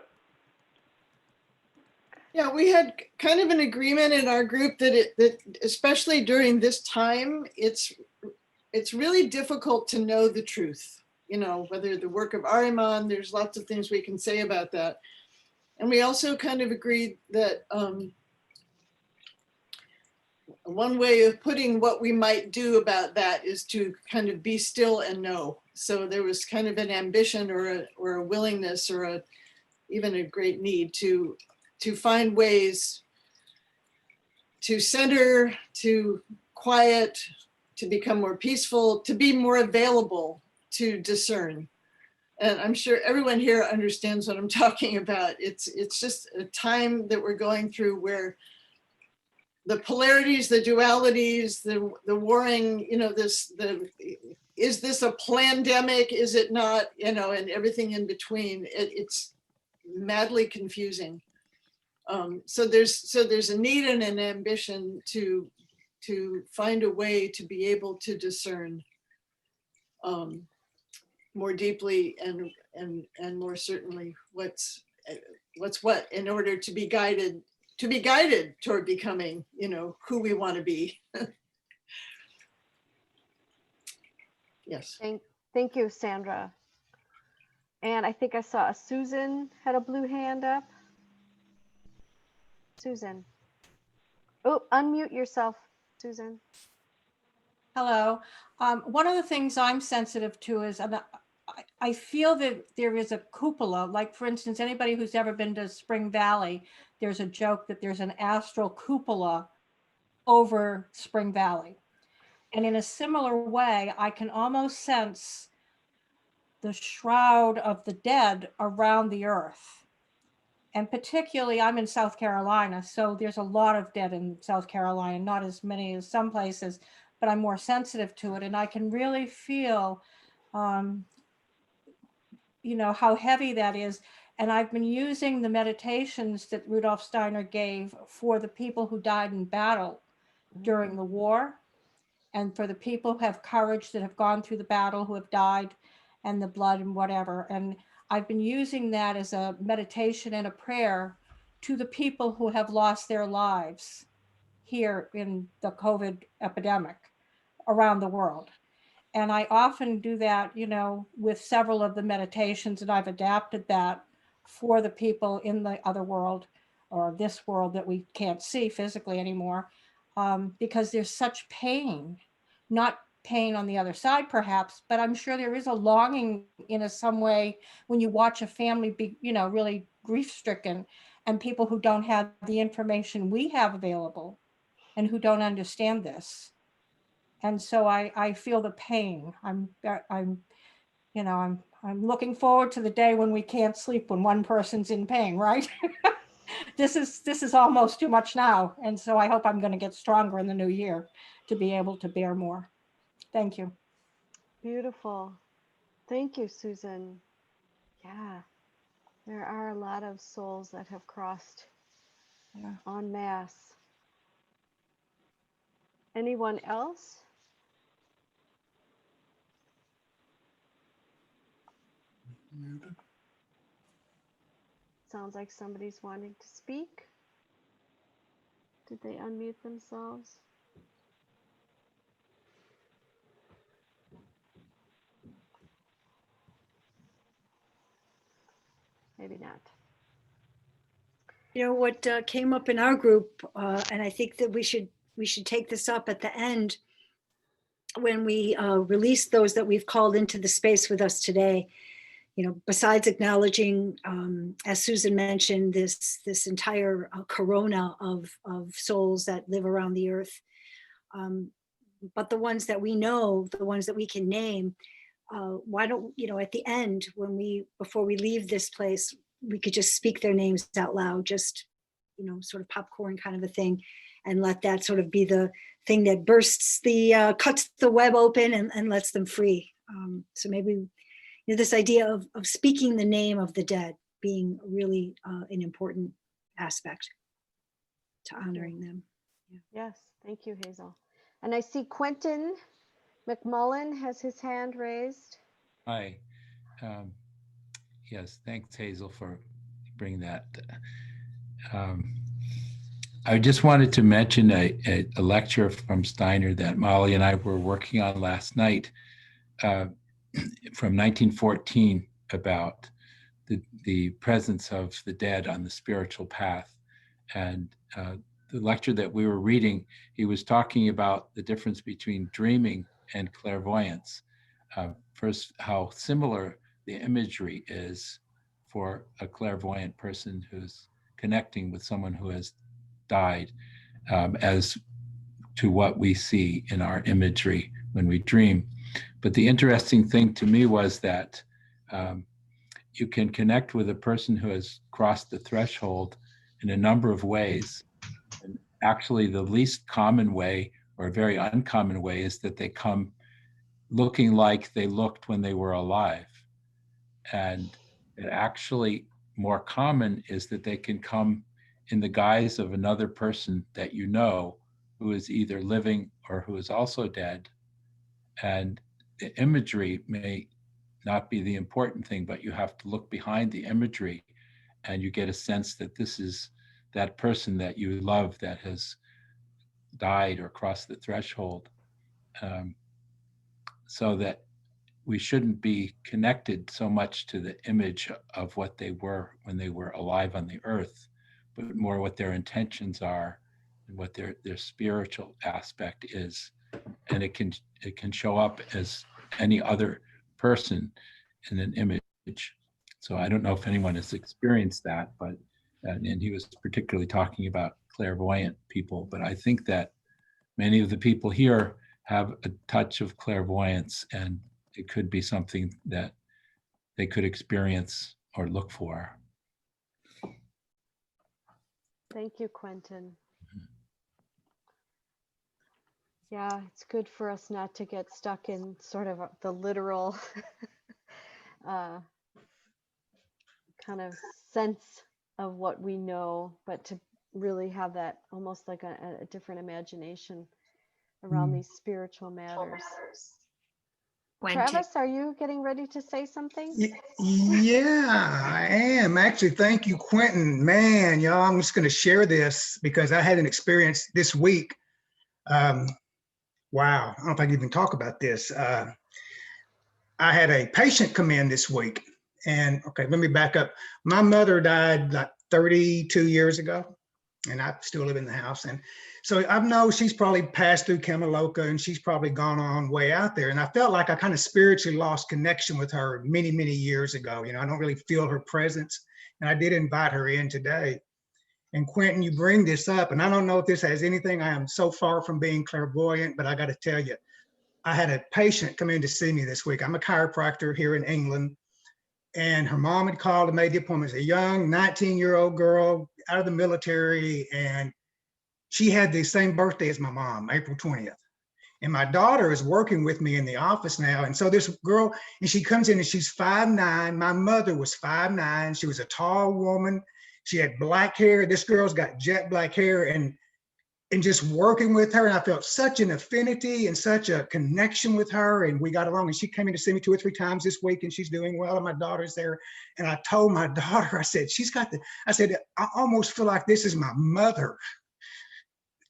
Yeah, we had kind of an agreement in our group that especially during this time, it's really difficult to know the truth. You know, whether the work of Ahriman, there's lots of things we can say about that. And we also kind of agreed that one way of putting what we might do about that is to kind of be still and know. So there was kind of an ambition or a willingness or even a great need to find ways to center, to quiet, to become more peaceful, to be more available to discern. And I'm sure everyone here understands what I'm talking about. It's just a time that we're going through where the polarities, the dualities, the warring, you know, is this a plandemic? Is it not? You know, and everything in between. It's madly confusing. So there's a need and an ambition to find a way to be able to discern more deeply and more certainly what's what, in order to be guided toward becoming, you know, who we want to be. Yes. Thank you, Sandra. And I think I saw Susan had a blue hand up. Susan. Oh, unmute yourself, Susan. Hello. One of the things I'm sensitive to is I feel that there is a cupola, like for instance, anybody who's ever been to Spring Valley, there's a joke that there's an astral cupola over Spring Valley. And in a similar way, I can almost sense the shroud of the dead around the earth. And particularly, I'm in South Carolina, so there's a lot of dead in South Carolina, not as many as some places, but I'm more sensitive to it. And I can really feel, you know, how heavy that is. And I've been using the meditations that Rudolf Steiner gave for the people who died in battle during the war, and for the people who have courage that have gone through the battle, who have died, and the blood and whatever. And I've been using that as a meditation and a prayer to the people who have lost their lives here in the COVID epidemic around the world. And I often do that, you know, with several of the meditations, and I've adapted that for the people in the other world, or this world that we can't see physically anymore, because there's such pain, not pain on the other side perhaps, but I'm sure there is a longing in some way when you watch a family be, you know, really grief-stricken, and people who don't have the information we have available and who don't understand this. And so I feel the pain. I'm looking forward to the day when we can't sleep when one person's in pain, right? This is almost too much now. And so I hope I'm going to get stronger in the new year to be able to bear more. Thank you. Beautiful. Thank you, Susan. Yeah, there are a lot of souls that have crossed en masse. Anyone else? Sounds like somebody's wanting to speak. Did they unmute themselves? Maybe not. You know what came up in our group, and I think that we should take this up at the end when we release those that we've called into the space with us today. You know, besides acknowledging, as Susan mentioned, this entire corona of souls that live around the earth, but the ones that we know, the ones that we can name, why don't, you know, at the end, before we leave this place, we could just speak their names out loud, just, you know, sort of popcorn kind of a thing, and let that sort of be the thing that cuts the web open and lets them free. So maybe, you know, this idea of speaking the name of the dead being really an important aspect to honoring them. Yeah. Yes, thank you, Hazel. And I see Quentin McMullen has his hand raised. Hi. Yes, thanks, Hazel, for bringing that. I just wanted to mention a lecture from Steiner that Molly and I were working on last night from 1914 about the presence of the dead on the spiritual path. And the lecture that we were reading, he was talking about the difference between dreaming and clairvoyance. First, how similar the imagery is for a clairvoyant person who's connecting with someone who has died, as to what we see in our imagery when we dream. But the interesting thing to me was that You can connect with a person who has crossed the threshold in a number of ways. And actually, the least common way, or a very uncommon way, is that they come looking like they looked when they were alive. And actually, more common is that they can come in the guise of another person that you know, who is either living or who is also dead. And the imagery may not be the important thing, but you have to look behind the imagery and you get a sense that this is that person that you love that has died or crossed the threshold. So that we shouldn't be connected so much to the image of what they were when they were alive on the earth, but more what their intentions are and what their spiritual aspect is. And it can show up as any other person in an image. So I don't know if anyone has experienced that, but and he was particularly talking about clairvoyant people, but I think that many of the people here have a touch of clairvoyance, and it could be something that they could experience or look for. Thank you, Quentin. Yeah, it's good for us not to get stuck in sort of the literal kind of sense of what we know, but to really have that almost like a different imagination around these spiritual matters. Travis, are you getting ready to say something? Yeah, I am. Actually, thank you, Quentin. Man, y'all, I'm just going to share this because I had an experience this week. Wow, I don't know if I can even talk about this. I had a patient come in this week. And okay, let me back up. My mother died like 32 years ago, and I still live in the house. And so I know she's probably passed through Kamaloka and she's probably gone on way out there. And I felt like I kind of spiritually lost connection with her many, many years ago. You know, I don't really feel her presence. And I did invite her in today. And Quentin, you bring this up, and I don't know if this has anything. I am so far from being clairvoyant, but I got to tell you, I had a patient come in to see me this week. I'm a chiropractor here in England. And her mom had called and made the appointment. It's a young 19-year-old girl out of the military. And she had the same birthday as my mom, April 20th. And my daughter is working with me in the office now. And so this girl, and she comes in and she's 5'9". My mother was 5'9". She was a tall woman. She had black hair. This girl's got jet black hair, and just working with her. And I felt such an affinity and such a connection with her. And we got along, and she came in to see me 2 or 3 times this week, and she's doing well. And my daughter's there. And I told my daughter, I said, I said, I almost feel like this is my mother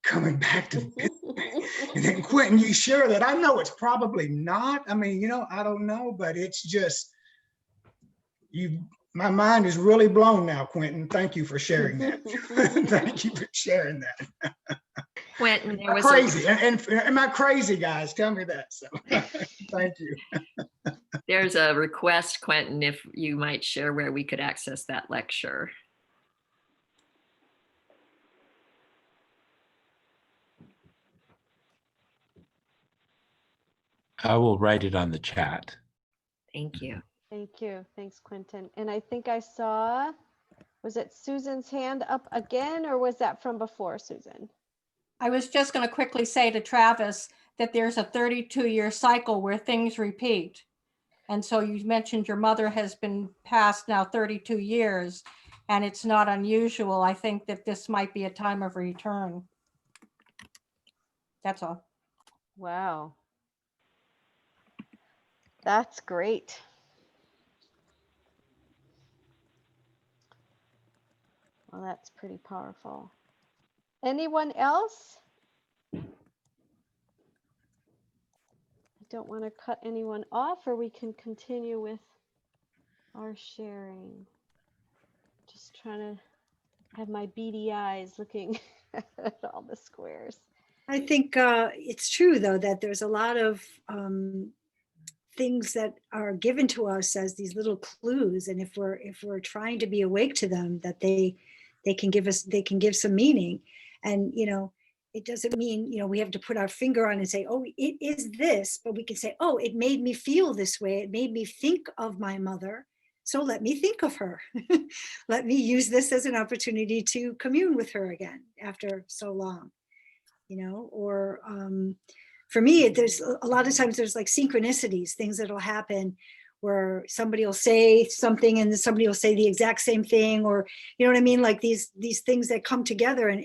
coming back to visit me. And then Quentin, you share that. I know it's probably not. I mean, you know, I don't know, but it's just, my mind is really blown now, Quentin. Thank you for sharing that. Thank you for sharing that. Quentin, there was crazy. And am I crazy, guys? Tell me that. So thank you. There's a request, Quentin, if you might share where we could access that lecture. I will write it on the chat. Thank you. Thank you. Thanks, Quentin. And I think I saw, was it Susan's hand up again, or was that from before, Susan? I was just going to quickly say to Travis that there's a 32-year cycle where things repeat. And so you mentioned your mother has been passed now 32 years, and it's not unusual. I think that this might be a time of return. That's all. Wow. That's great. Well, that's pretty powerful. Anyone else? I don't want to cut anyone off, or we can continue with our sharing. Just trying to have my beady eyes looking at all the squares. I think it's true, though, that there's a lot of things that are given to us as these little clues, and if we're trying to be awake to them, that they can give some meaning. And you know, it doesn't mean, we have to put our finger on and say, oh, it is this, but we can say, oh, it made me feel this way. It made me think of my mother. So let me think of her. Let me use this as an opportunity to commune with her again after so long, or for me, there's a lot of times there's like synchronicities, things that'll happen where somebody will say something and then somebody will say the exact same thing, or you know what I mean, like these things that come together, and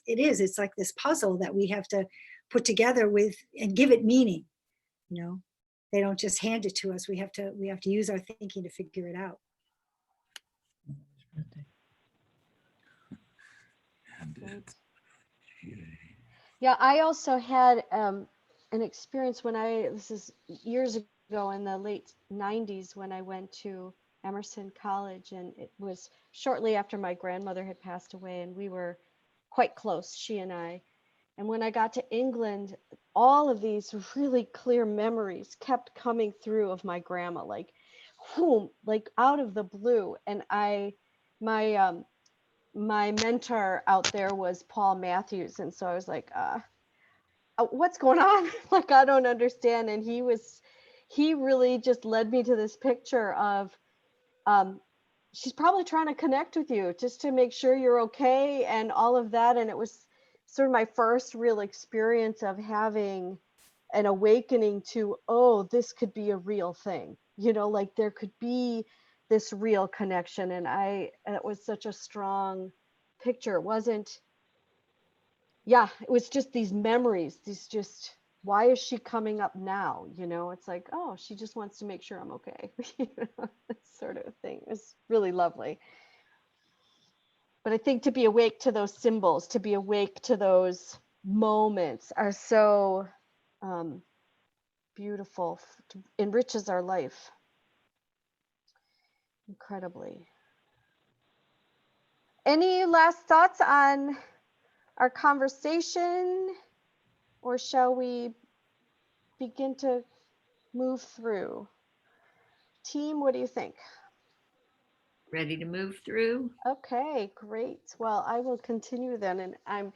it's like this puzzle that we have to put together with and give it meaning. They don't just hand it to us. We have to use our thinking to figure it out. Yeah, I also had an experience this is years ago in the late 90s, when I went to Emerson College, and it was shortly after my grandmother had passed away, and we were quite close, she and I. And when I got to England, all of these really clear memories kept coming through of my grandma, like, whoom, like out of the blue. And my mentor out there was Paul Matthews. And so I was like, what's going on? Like, I don't understand. And he really just led me to this picture of, she's probably trying to connect with you just to make sure you're okay and all of that. And it was sort of my first real experience of having an awakening to, oh, this could be a real thing, like there could be this real connection. And it was such a strong picture. It wasn't, it was just these memories, why is she coming up now? It's like, oh, she just wants to make sure I'm okay. That sort of thing. It was really lovely. But I think to be awake to those symbols, to be awake to those moments are so beautiful, enriches our life incredibly. Any last thoughts on our conversation, or shall we begin to move through? Team, what do you think? Ready to move through? Okay, great. Well, I will continue then. And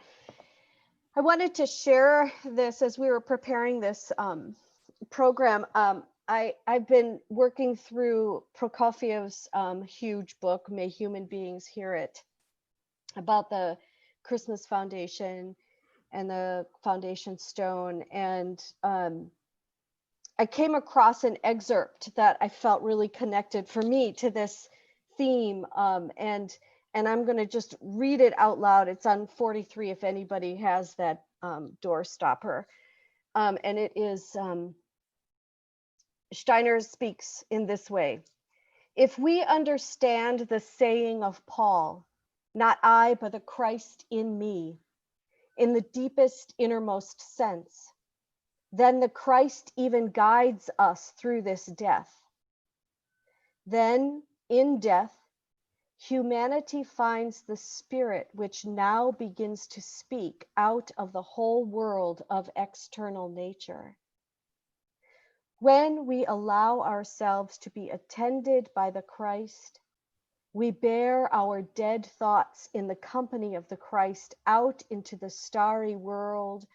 I wanted to share this as we were preparing this program. I've been working through Prokofiev's huge book, May Human Beings Hear It, about the Christmas Foundation and the Foundation Stone. And I came across an excerpt that I felt really connected for me to this theme, and I'm going to just read it out loud. It's on 43 if anybody has that door stopper, and it is Steiner speaks in this way: if we understand the saying of Paul, not I but the Christ in me, in the deepest innermost sense, then the Christ even guides us through this death. Then in death, humanity finds the spirit which now begins to speak out of the whole world of external nature. When we allow ourselves to be attended by the Christ, we bear our dead thoughts in the company of the Christ out into the starry world,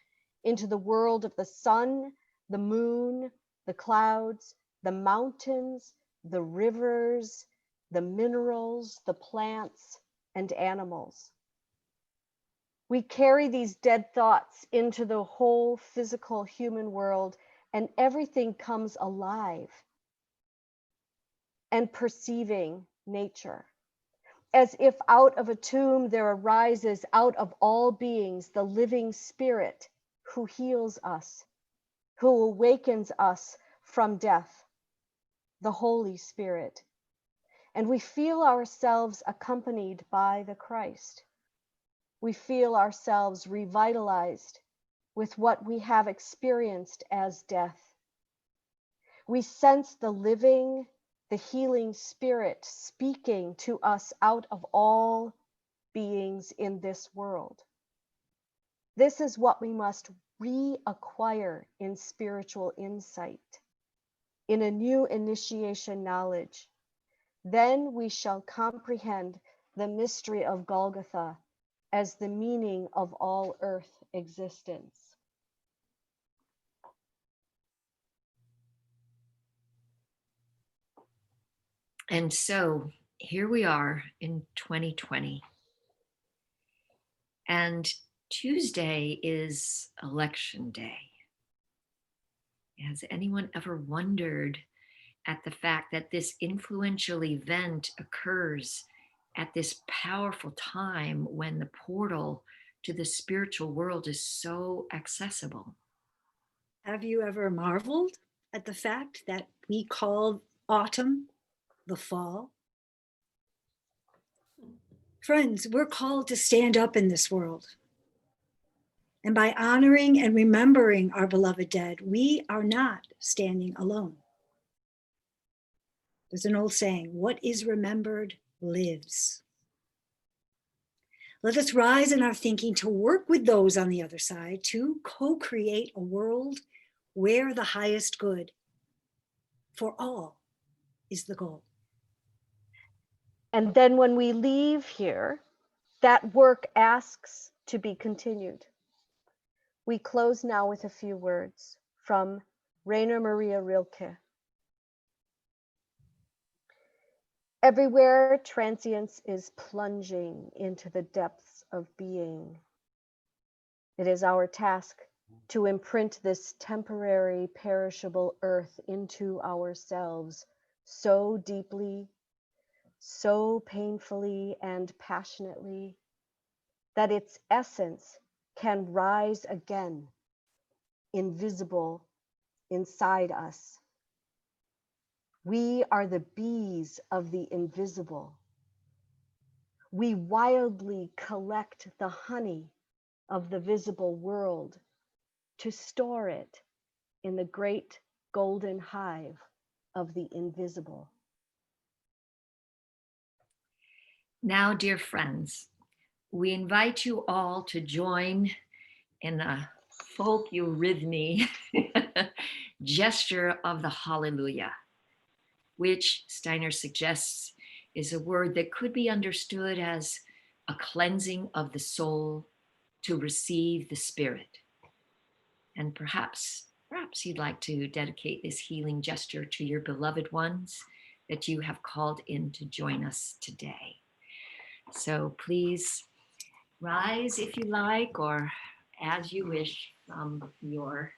into the world of the sun, the moon, the clouds, the mountains, the rivers, the minerals, the plants, and animals. We carry these dead thoughts into the whole physical human world, and everything comes alive and perceiving nature. As if out of a tomb there arises out of all beings the living spirit who heals us, who awakens us from death, the Holy Spirit. And we feel ourselves accompanied by the Christ. We feel ourselves revitalized with what we have experienced as death. We sense the living, the healing spirit speaking to us out of all beings in this world. This is what we must reacquire in spiritual insight, in a new initiation knowledge. Then we shall comprehend the mystery of Golgotha as the meaning of all earth existence. And so here we are in 2020. And Tuesday is election day. Has anyone ever wondered at the fact that this influential event occurs at this powerful time when the portal to the spiritual world is so accessible? Have you ever marveled at the fact that we call autumn the fall? Friends, we're called to stand up in this world. And by honoring and remembering our beloved dead, we are not standing alone. There's an old saying, what is remembered lives. Let us rise in our thinking to work with those on the other side to co-create a world where the highest good for all is the goal. And then when we leave here, that work asks to be continued. We close now with a few words from Rainer Maria Rilke. Everywhere transience is plunging into the depths of being. It is our task to imprint this temporary, perishable earth into ourselves so deeply, so painfully and passionately that its essence can rise again, invisible inside us. We are the bees of the invisible. We wildly collect the honey of the visible world to store it in the great golden hive of the invisible. Now, dear friends, we invite you all to join in a folk eurythmy gesture of the hallelujah, which Steiner suggests is a word that could be understood as a cleansing of the soul to receive the spirit. And perhaps you'd like to dedicate this healing gesture to your beloved ones that you have called in to join us today. So please rise if you like, or as you wish from your,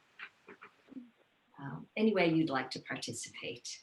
any way you'd like to participate.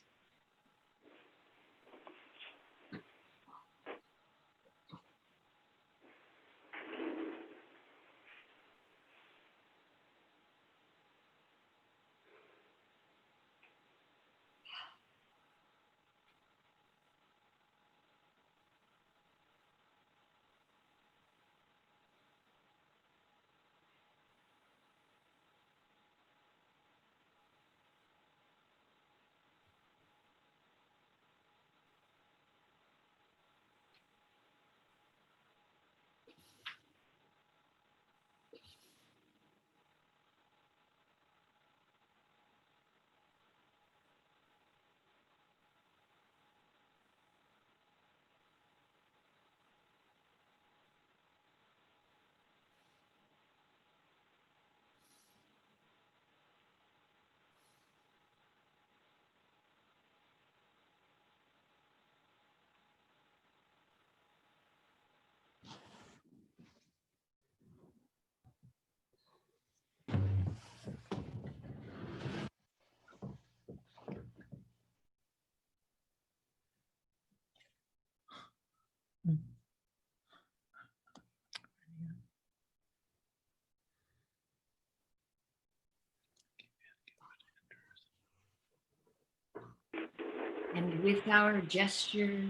And with our gesture,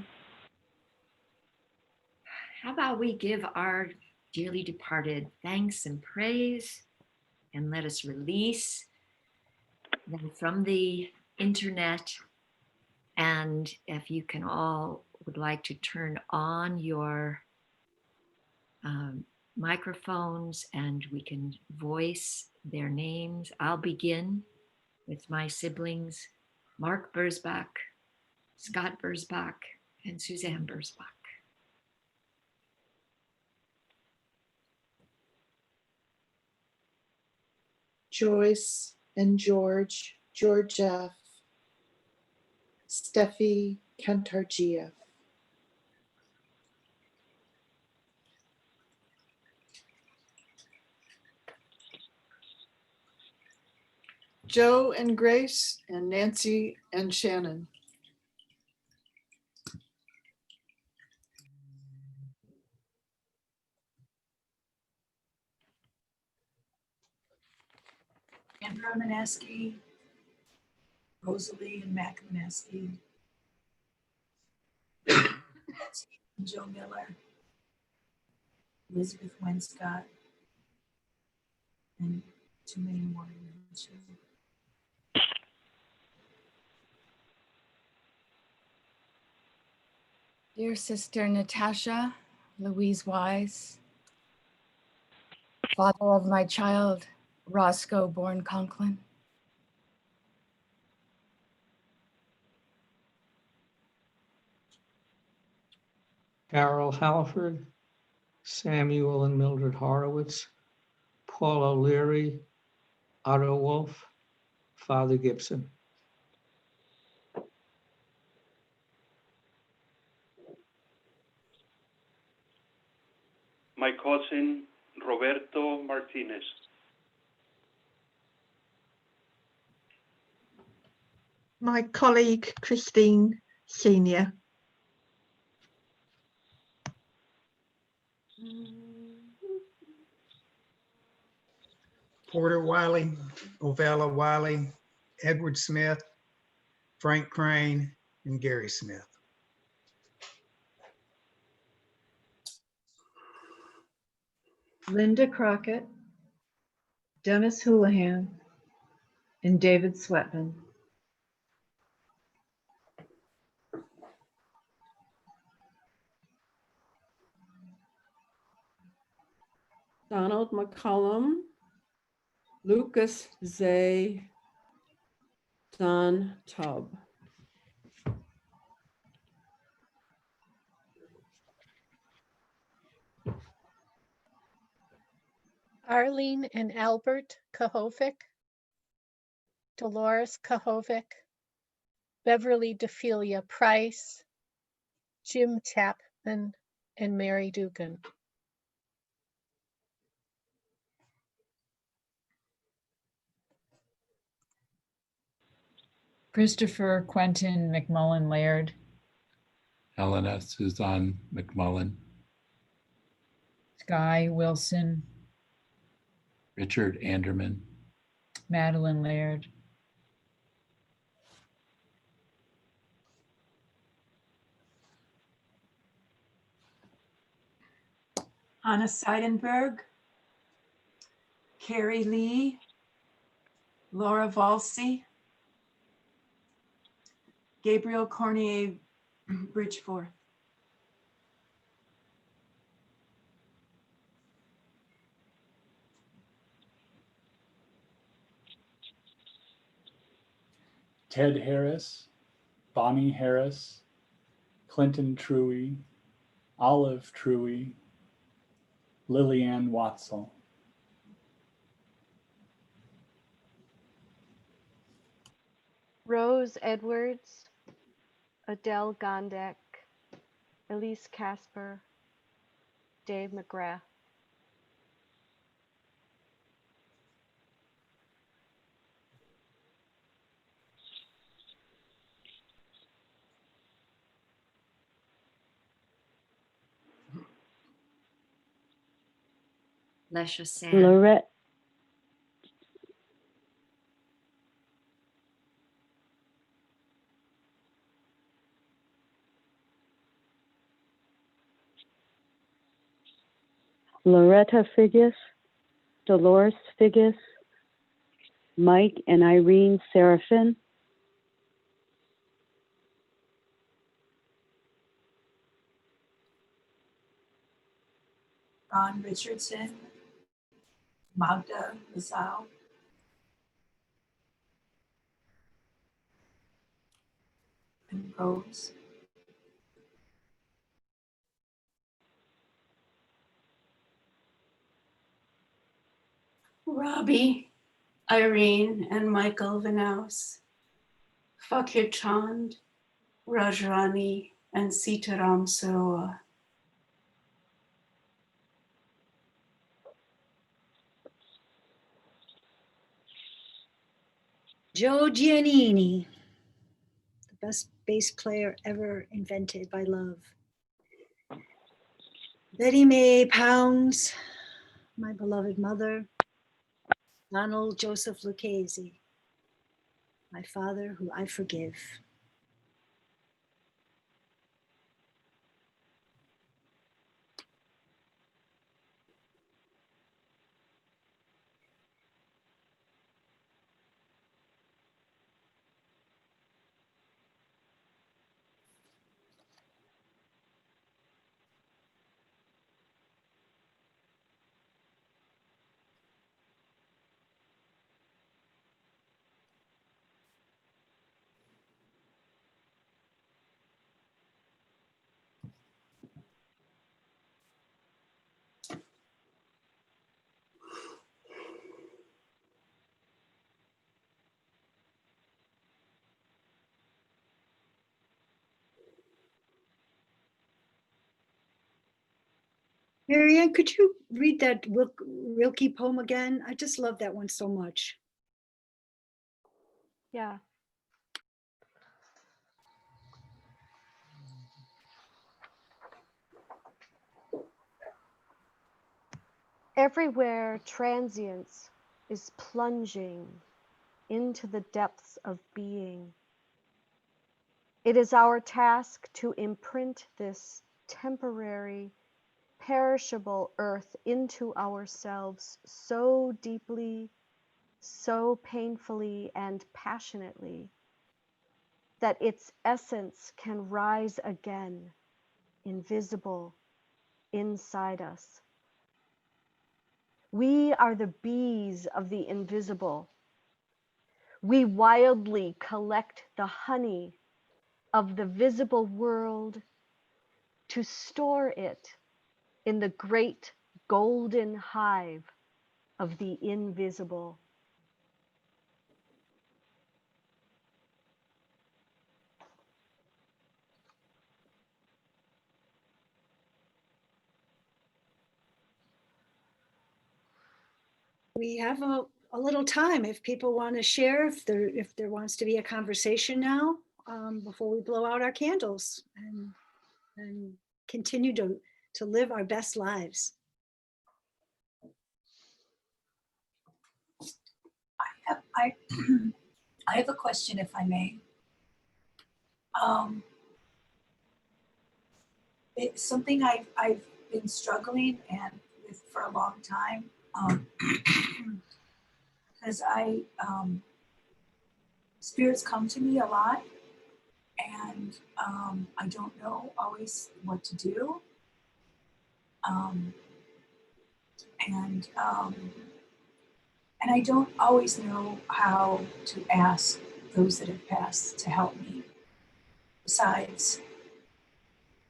how about we give our dearly departed thanks and praise, and let us release them from the internet. And if you can all would like to turn on your microphones and we can voice their names. I'll begin with my siblings, Mark Bursbach, Scott Bursbach, and Suzanne Bursbach. Joyce and George, George F., Steffi Kantarjieff. Joe and Grace and Nancy and Shannon. Andrew Mineski, Rosalie and Mac Mineski, Joe Miller, Elizabeth Wenscott, and too many more to mention. Dear Sister Natasha, Louise Wise, father of my child, Roscoe born Conklin. Carol Halford, Samuel and Mildred Horowitz, Paul O'Leary, Otto Wolf, Father Gibson. My cousin, Roberto Martinez. My colleague, Christine Senior. Porter Wiley, Ovella Wiley, Edward Smith, Frank Crane, and Gary Smith. Linda Crockett, Dennis Houlihan, and David Sweatman. Donald McCullum, Lucas Zay, Don Tubb. Arlene and Albert Kahovic, Dolores Kahovic, Beverly Defilia Price, Jim Chapman, and Mary Dugan. Christopher Quentin McMullen Laird. Helena Suzanne McMullen. Sky Wilson. Richard Anderman. Madeline Laird. Anna Seidenberg, Carrie Lee, Laura Valsey, Gabriel Cornier Bridgeforth. Ted Harris, Bonnie Harris, Clinton Truey, Olive Truey, Lillian Watzel. Rose Edwards, Adele Gondek, Elise Casper, Dave McGrath. Lesha Sand. Lorette. Loretta Figgis, Dolores Figgis, Mike and Irene Serafin, Ron Richardson, Magda Lazal, and Rose. Robbie, Irene and Michael Vinaus, Fakir Chand, Rajrani, and Sitaram Saroa. Joe Giannini, the best bass player ever invented by love. Betty Mae Pounds, my beloved mother. Donald Joseph Lucchese, my father who I forgive. Marianne, could you read that Rilke poem again? I just love that one so much. Yeah. Everywhere transience is plunging into the depths of being. It is our task to imprint this temporary, perishable earth into ourselves so deeply, so painfully and passionately that its essence can rise again, invisible, inside us. We are the bees of the invisible. We wildly collect the honey of the visible world to store it in the great golden hive of the invisible. We have a little time if people want to share, if there wants to be a conversation now, before we blow out our candles and continue to live our best lives. I have a question, if I may. It's something I've been struggling with for a long time, because spirits come to me a lot, and I don't know always what to do, and I don't always know how to ask those that have passed to help me, besides,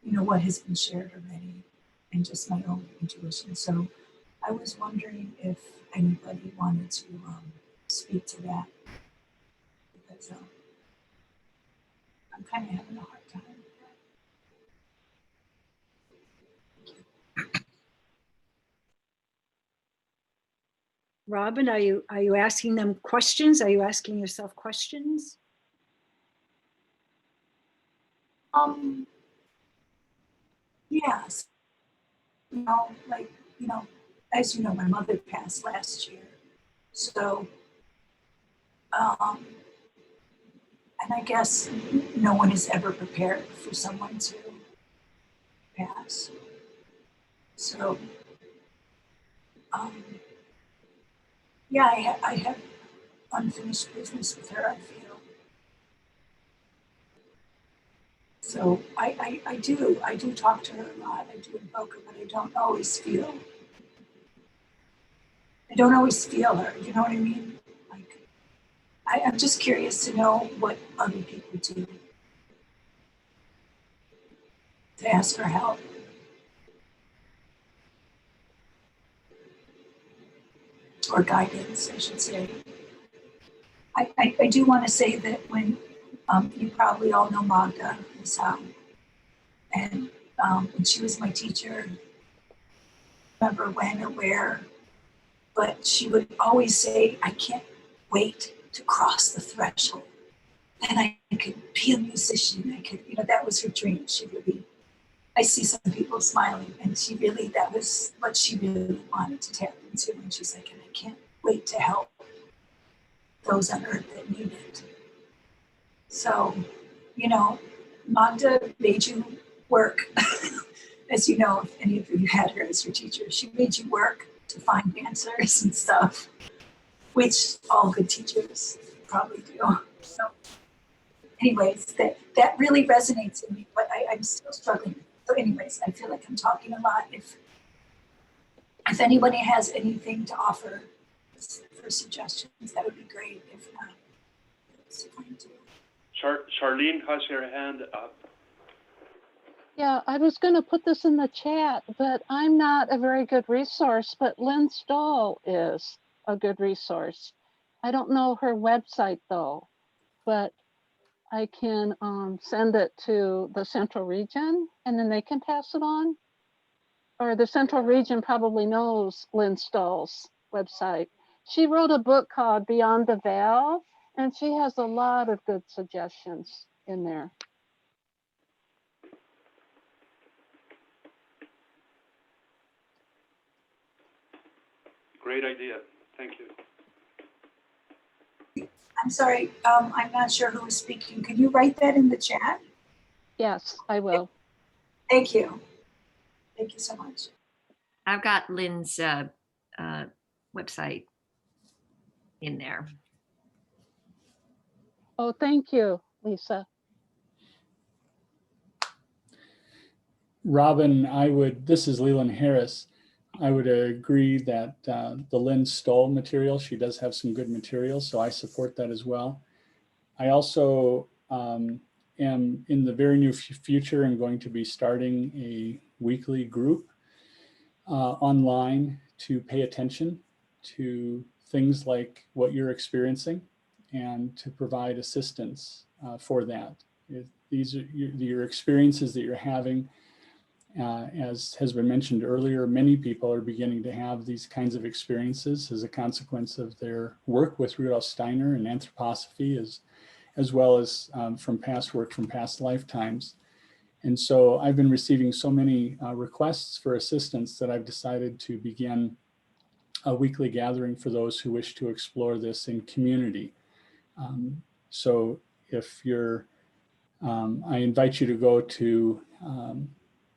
what has been shared already and just my own intuition. So I was wondering if anybody wanted to speak to that, because I'm kind of having a hard time. Robin, are you asking them questions? Are you asking yourself questions? Yes. As you know, my mother passed last year. So, and I guess no one is ever prepared for someone to pass. So, yeah, I have unfinished business with her, I feel. So I do talk to her a lot. I do invoke her, but I don't always feel her. You know what I mean? I'm just curious to know what other people do to ask for help. Or guidance, I should say. I do want to say that when you probably all know Magda, and she was my teacher. Remember when or where, but she would always say, I can't wait to cross the threshold. Then I could be a musician. I could, that was her dream. She really, I see some people smiling, and that was what she really wanted to tap into. And she's like, and I can't wait to help those on earth that need it. So, Magda made you work. As you know, if any of you had her as your teacher, she made you work to find answers and stuff, which all good teachers probably do. So anyways, that really resonates in me, but I'm still struggling. So anyways, I feel like I'm talking a lot. If anybody has anything to offer for suggestions, that would be great. If not, it's fine too. Charlene has her hand up. Yeah, I was going to put this in the chat, but I'm not a very good resource, but Lynn Stoll is a good resource. I don't know her website though, but I can send it to the Central Region and then they can pass it on. Or the Central Region probably knows Lynn Stoll's website. She wrote a book called Beyond the Veil, and she has a lot of good suggestions in there. Great idea. Thank you. I'm sorry, I'm not sure who is speaking. Can you write that in the chat? Yes, I will. Thank you. Thank you so much. I've got Lynn's website in there. Oh, thank you, Lisa. Robin, this is Leland Harris. I would agree that the Lynn Stoll material, she does have some good material, so I support that as well. I also am in the very near future and going to be starting a weekly group online to pay attention to things like what you're experiencing and to provide assistance for that. These are your experiences that you're having. As has been mentioned earlier, many people are beginning to have these kinds of experiences as a consequence of their work with Rudolf Steiner and anthroposophy, as well as from past work from past lifetimes. And so I've been receiving so many requests for assistance that I've decided to begin a weekly gathering for those who wish to explore this in community. So if you're, I invite you to go to,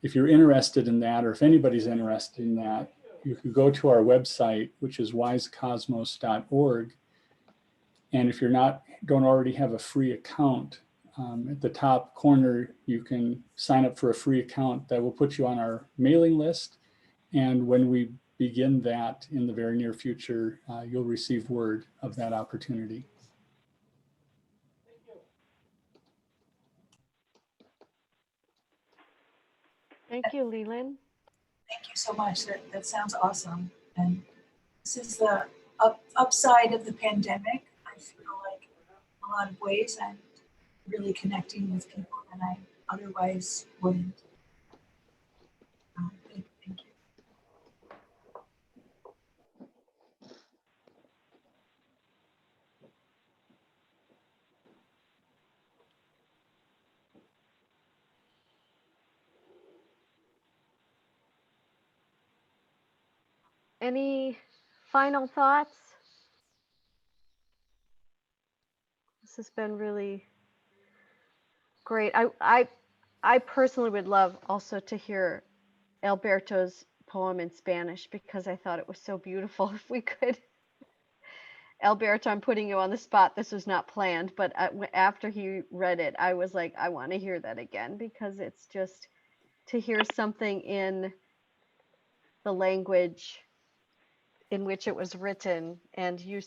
if you're interested in that, or if anybody's interested in that, you could go to our website, which is wisecosmos.org. And if you're don't already have a free account, at the top corner, you can sign up for a free account that will put you on our mailing list. And when we begin that in the very near future, you'll receive word of that opportunity. Thank you, Leland. Thank you so much. That sounds awesome. And this is the upside of the pandemic. I feel like in a lot of ways I'm really connecting with people that I otherwise wouldn't. Thank you. Any final thoughts? This has been really great. I personally would love also to hear Alberto's poem in Spanish because I thought it was so beautiful. If we could, Alberto, I'm putting you on the spot. This was not planned, but after he read it, I was like, I want to hear that again because it's just to hear something in the language in which it was written, and you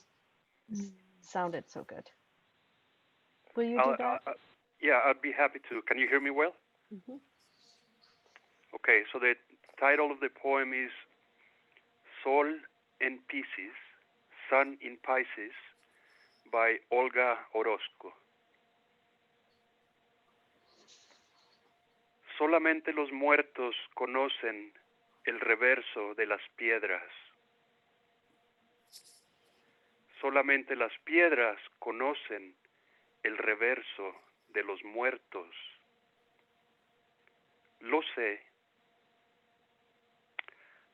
sounded so good. Will you do that? Yeah, I'd be happy to. Can you hear me well? Mm-hmm. Okay, so the title of the poem is Sol en Pisces, Sun in Pisces, by Olga Orozco. Solamente los muertos conocen el reverso de las piedras. Solamente las piedras conocen el reverso de los muertos. Lo sé.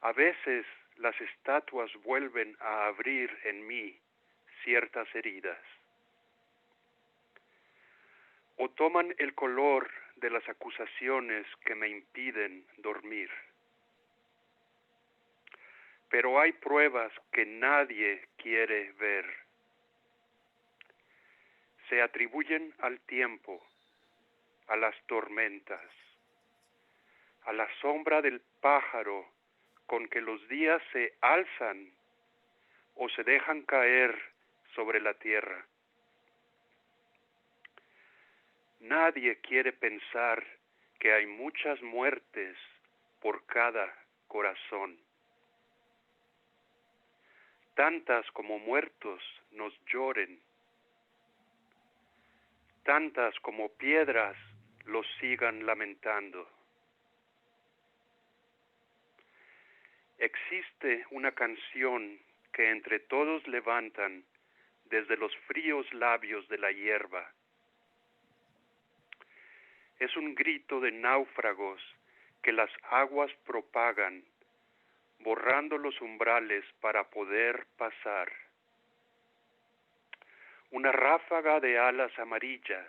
A veces las estatuas vuelven a abrir en mí ciertas heridas. O toman el color de las acusaciones que me impiden dormir. Pero hay pruebas que nadie quiere ver. Se atribuyen al tiempo, a las tormentas, a la sombra del pájaro con que los días se alzan o se dejan caer sobre la tierra. Nadie quiere pensar que hay muchas muertes por cada corazón. Tantas como muertos nos lloren, tantas como piedras los sigan lamentando. Existe una canción que entre todos levantan desde los fríos labios de la hierba. Es un grito de náufragos que las aguas propagan, borrando los umbrales para poder pasar. Una ráfaga de alas amarillas,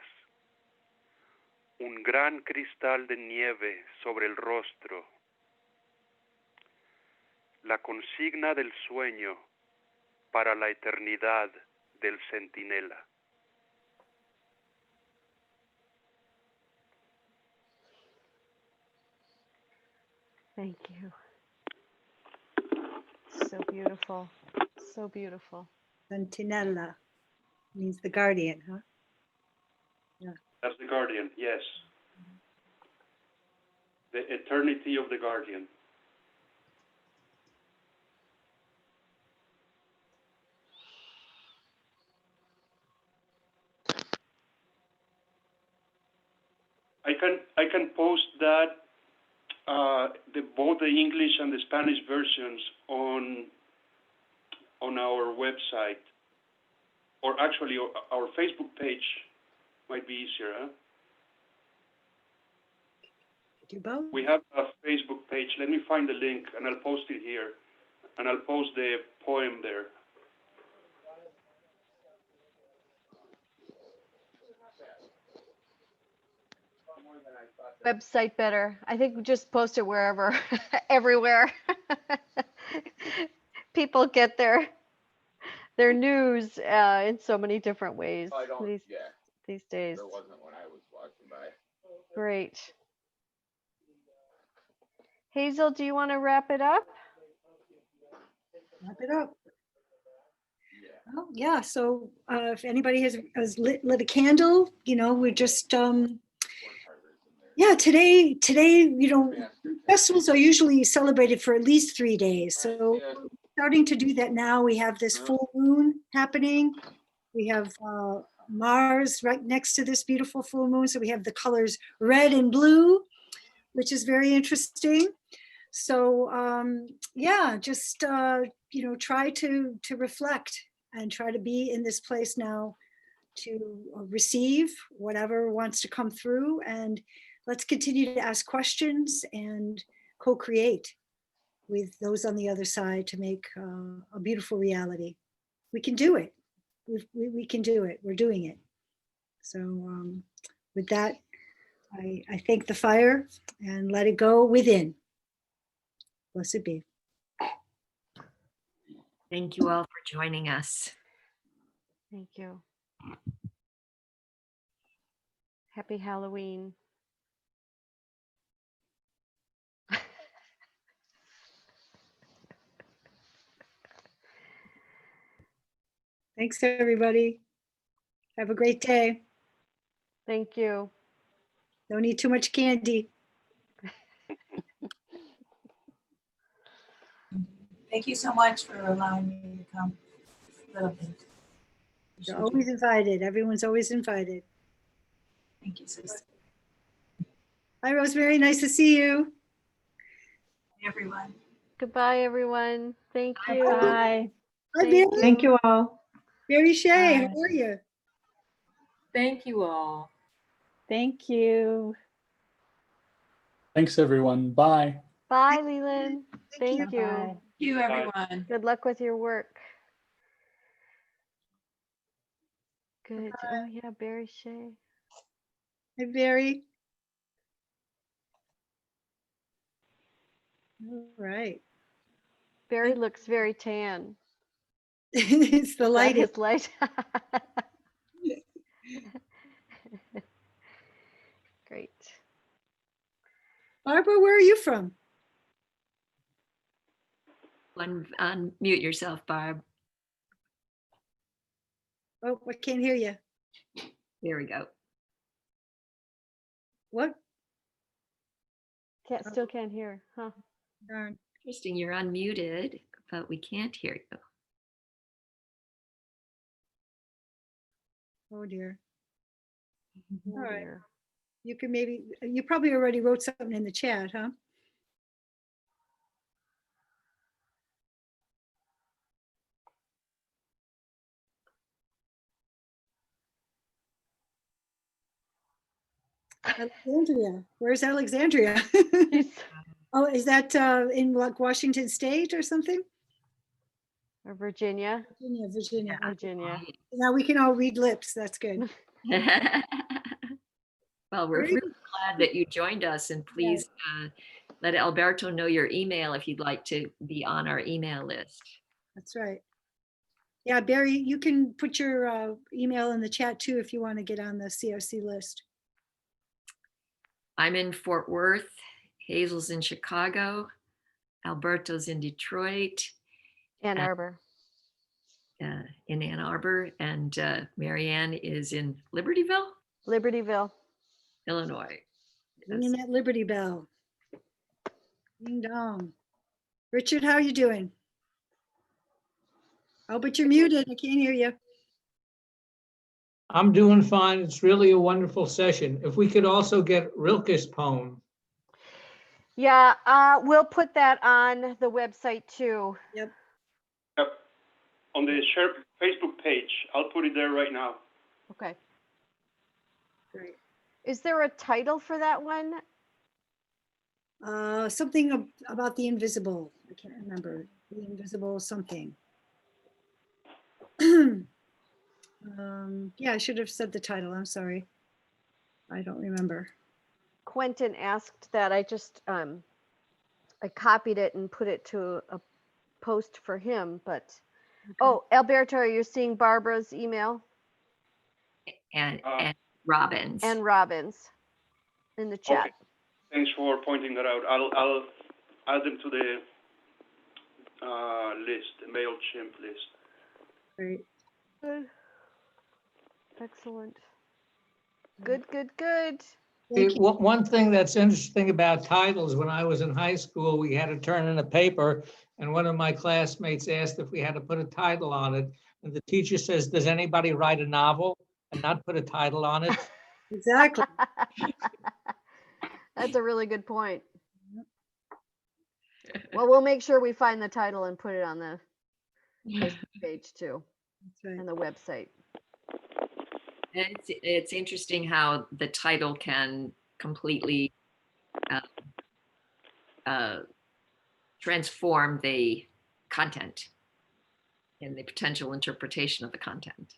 un gran cristal de nieve sobre el rostro, la consigna del sueño para la eternidad del centinela. Thank you. So beautiful. So beautiful. Sentinella means the guardian, huh? Yeah. That's the guardian, yes. The eternity of the guardian. I can post that both the English and the Spanish versions on our website, or actually our Facebook page might be easier. Huh? Do both? We have a Facebook page. Let me find the link and I'll post it here, and I'll post the poem there. Website better. I think we just post it wherever, everywhere. People get their news in so many different ways these days. There wasn't when I was walking by. Great. Hazel, do you want to wrap it up? Wrap it up. Oh, yeah. So if anybody has lit a candle, we're just yeah, today, festivals are usually celebrated for at least 3 days. So we're starting to do that now. We have this full moon happening. We have Mars right next to this beautiful full moon. So we have the colors red and blue, which is very interesting. So yeah, just, try to reflect and try to be in this place now to receive whatever wants to come through, and let's continue to ask questions and co-create with those on the other side to make a beautiful reality. We can do it. We can do it. We're doing it. So with that, I thank the fire and let it go within. Blessed be. Thank you all for joining us. Thank you. Happy Halloween. Thanks, everybody. Have a great day. Thank you. Don't eat too much candy. Thank you so much for allowing me to come a little bit. You're always invited. Everyone's always invited. Thank you, sister. Hi, Rosemary. Nice to see you. Everyone. Goodbye, everyone. Thank you. Bye. Hi, Thank Barry. Thank you all. Barry Shea, how Bye. are you? Thank you all. Thank you. Thanks, everyone. Bye. Bye, Leland. Thank you. Bye. Thank you, everyone. Good luck with your work. Good. Oh, yeah, Barry Shea. Hi, Barry. All right. Barry looks very tan. It's the Is that lighting. his light? Great. Barbara, where are you from? Unmute yourself, Barb. Oh, I can't hear you. There we go. What? Still can't hear, huh? Darn. Interesting, you're unmuted, but we can't hear you. Oh, dear. Oh, All right. dear. You can maybe, you probably already wrote something in the chat, huh? Alexandria. Where's Alexandria? Oh, is that in like Washington State or something? Or Virginia? Virginia. Virginia. Now we can all read lips. That's good. Well, we're really glad that you joined us, and please let Alberto know your email if you'd like to be on our email list. That's right. Yeah, Barry, you can put your email in the chat too if you want to get on the CRC list. I'm in Fort Worth, Hazel's in Chicago, Alberto's in Detroit. Ann Arbor. In Ann Arbor, and Marianne is in Libertyville? Libertyville. Illinois. Ringing that Liberty Bell. Ding dong. Richard, how are you doing? Oh, but you're muted. I can't hear you. I'm doing fine. It's really a wonderful session. If we could also get Rilke's poem. Yeah, we'll put that on the website too. Yep. Yep. On the share Facebook page. I'll put it there right now. Okay. Great. Is there a title for that one? Something about the invisible. I can't remember. The invisible something. Yeah, I should have said the title. I'm sorry. I don't remember. Quentin asked that. I just I copied it and put it to a post for him, but oh, Alberto, are you seeing Barbara's email? And Robbins. And Robbins in the chat. Okay. Thanks for pointing that out. I'll add them to the list, the MailChimp list. Great. Good. Excellent. Good, good, good. One thing that's interesting about titles, when I was in high school, we had to turn in a paper, and one of my classmates asked if we had to put a title on it. And the teacher says, does anybody write a novel and not put a title on it? Exactly. That's a really good point. Well, we'll make sure we find the title and put it on the Facebook page too. That's right. And the website. It's interesting how the title can completely transform the content and the potential interpretation of the content.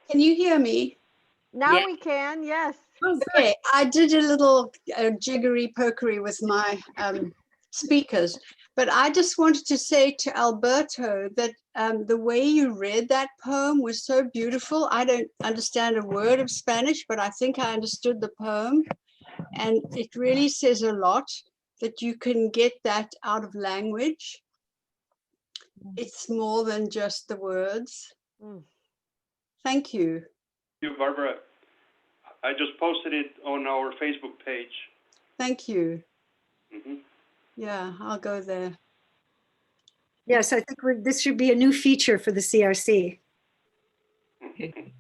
Can you hear me? Now we can, yes. Okay, I did a little jiggery pokery with my speakers, but I just wanted to say to Alberto that the way you read that poem was so beautiful. I don't understand a word of Spanish, but I think I understood the poem. And it really says a lot that you can get that out of language. It's more than just the words. Thank you. Thank you, Barbara. I just posted it on our Facebook page. Thank you. Mm-hmm. Yeah, I'll go there. Yes, I think this should be a new feature for the CRC.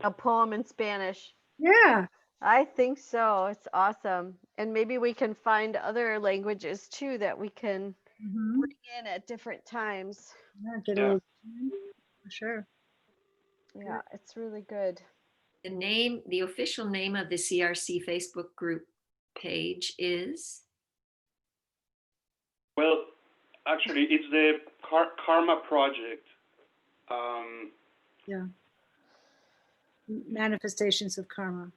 A poem in Spanish. Yeah. I think so. It's awesome. And maybe we can find other languages too that we can bring in at different times. Yeah, get a little, for sure. Yeah, it's really good. The official name of the CRC Facebook group page is? Well, actually, it's the Karma Project. Yeah. Manifestations of karma.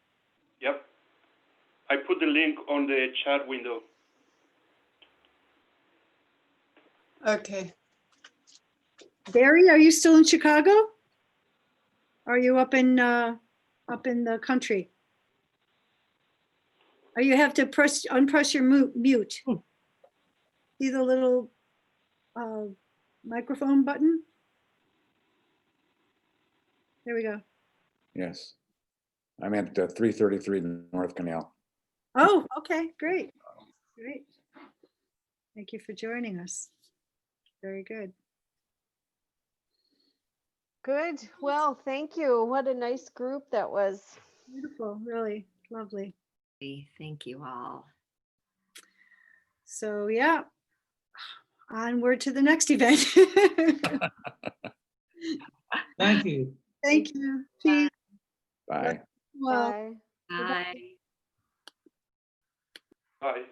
Yep. I put the link on the chat window. Okay. Barry, are you still in Chicago? Are you up in the country? Or you have to unpress your mute. See the little microphone button? There we go. Yes. I'm at 333 North Canal. Oh, okay, great. Great. Thank you for joining us. Very good. Good. Well, thank you. What a nice group that was. Beautiful, really lovely. Thank you all. So yeah, onward to the next event. Thank you. Thank you. Peace. Bye. Well. Bye. Bye. Bye.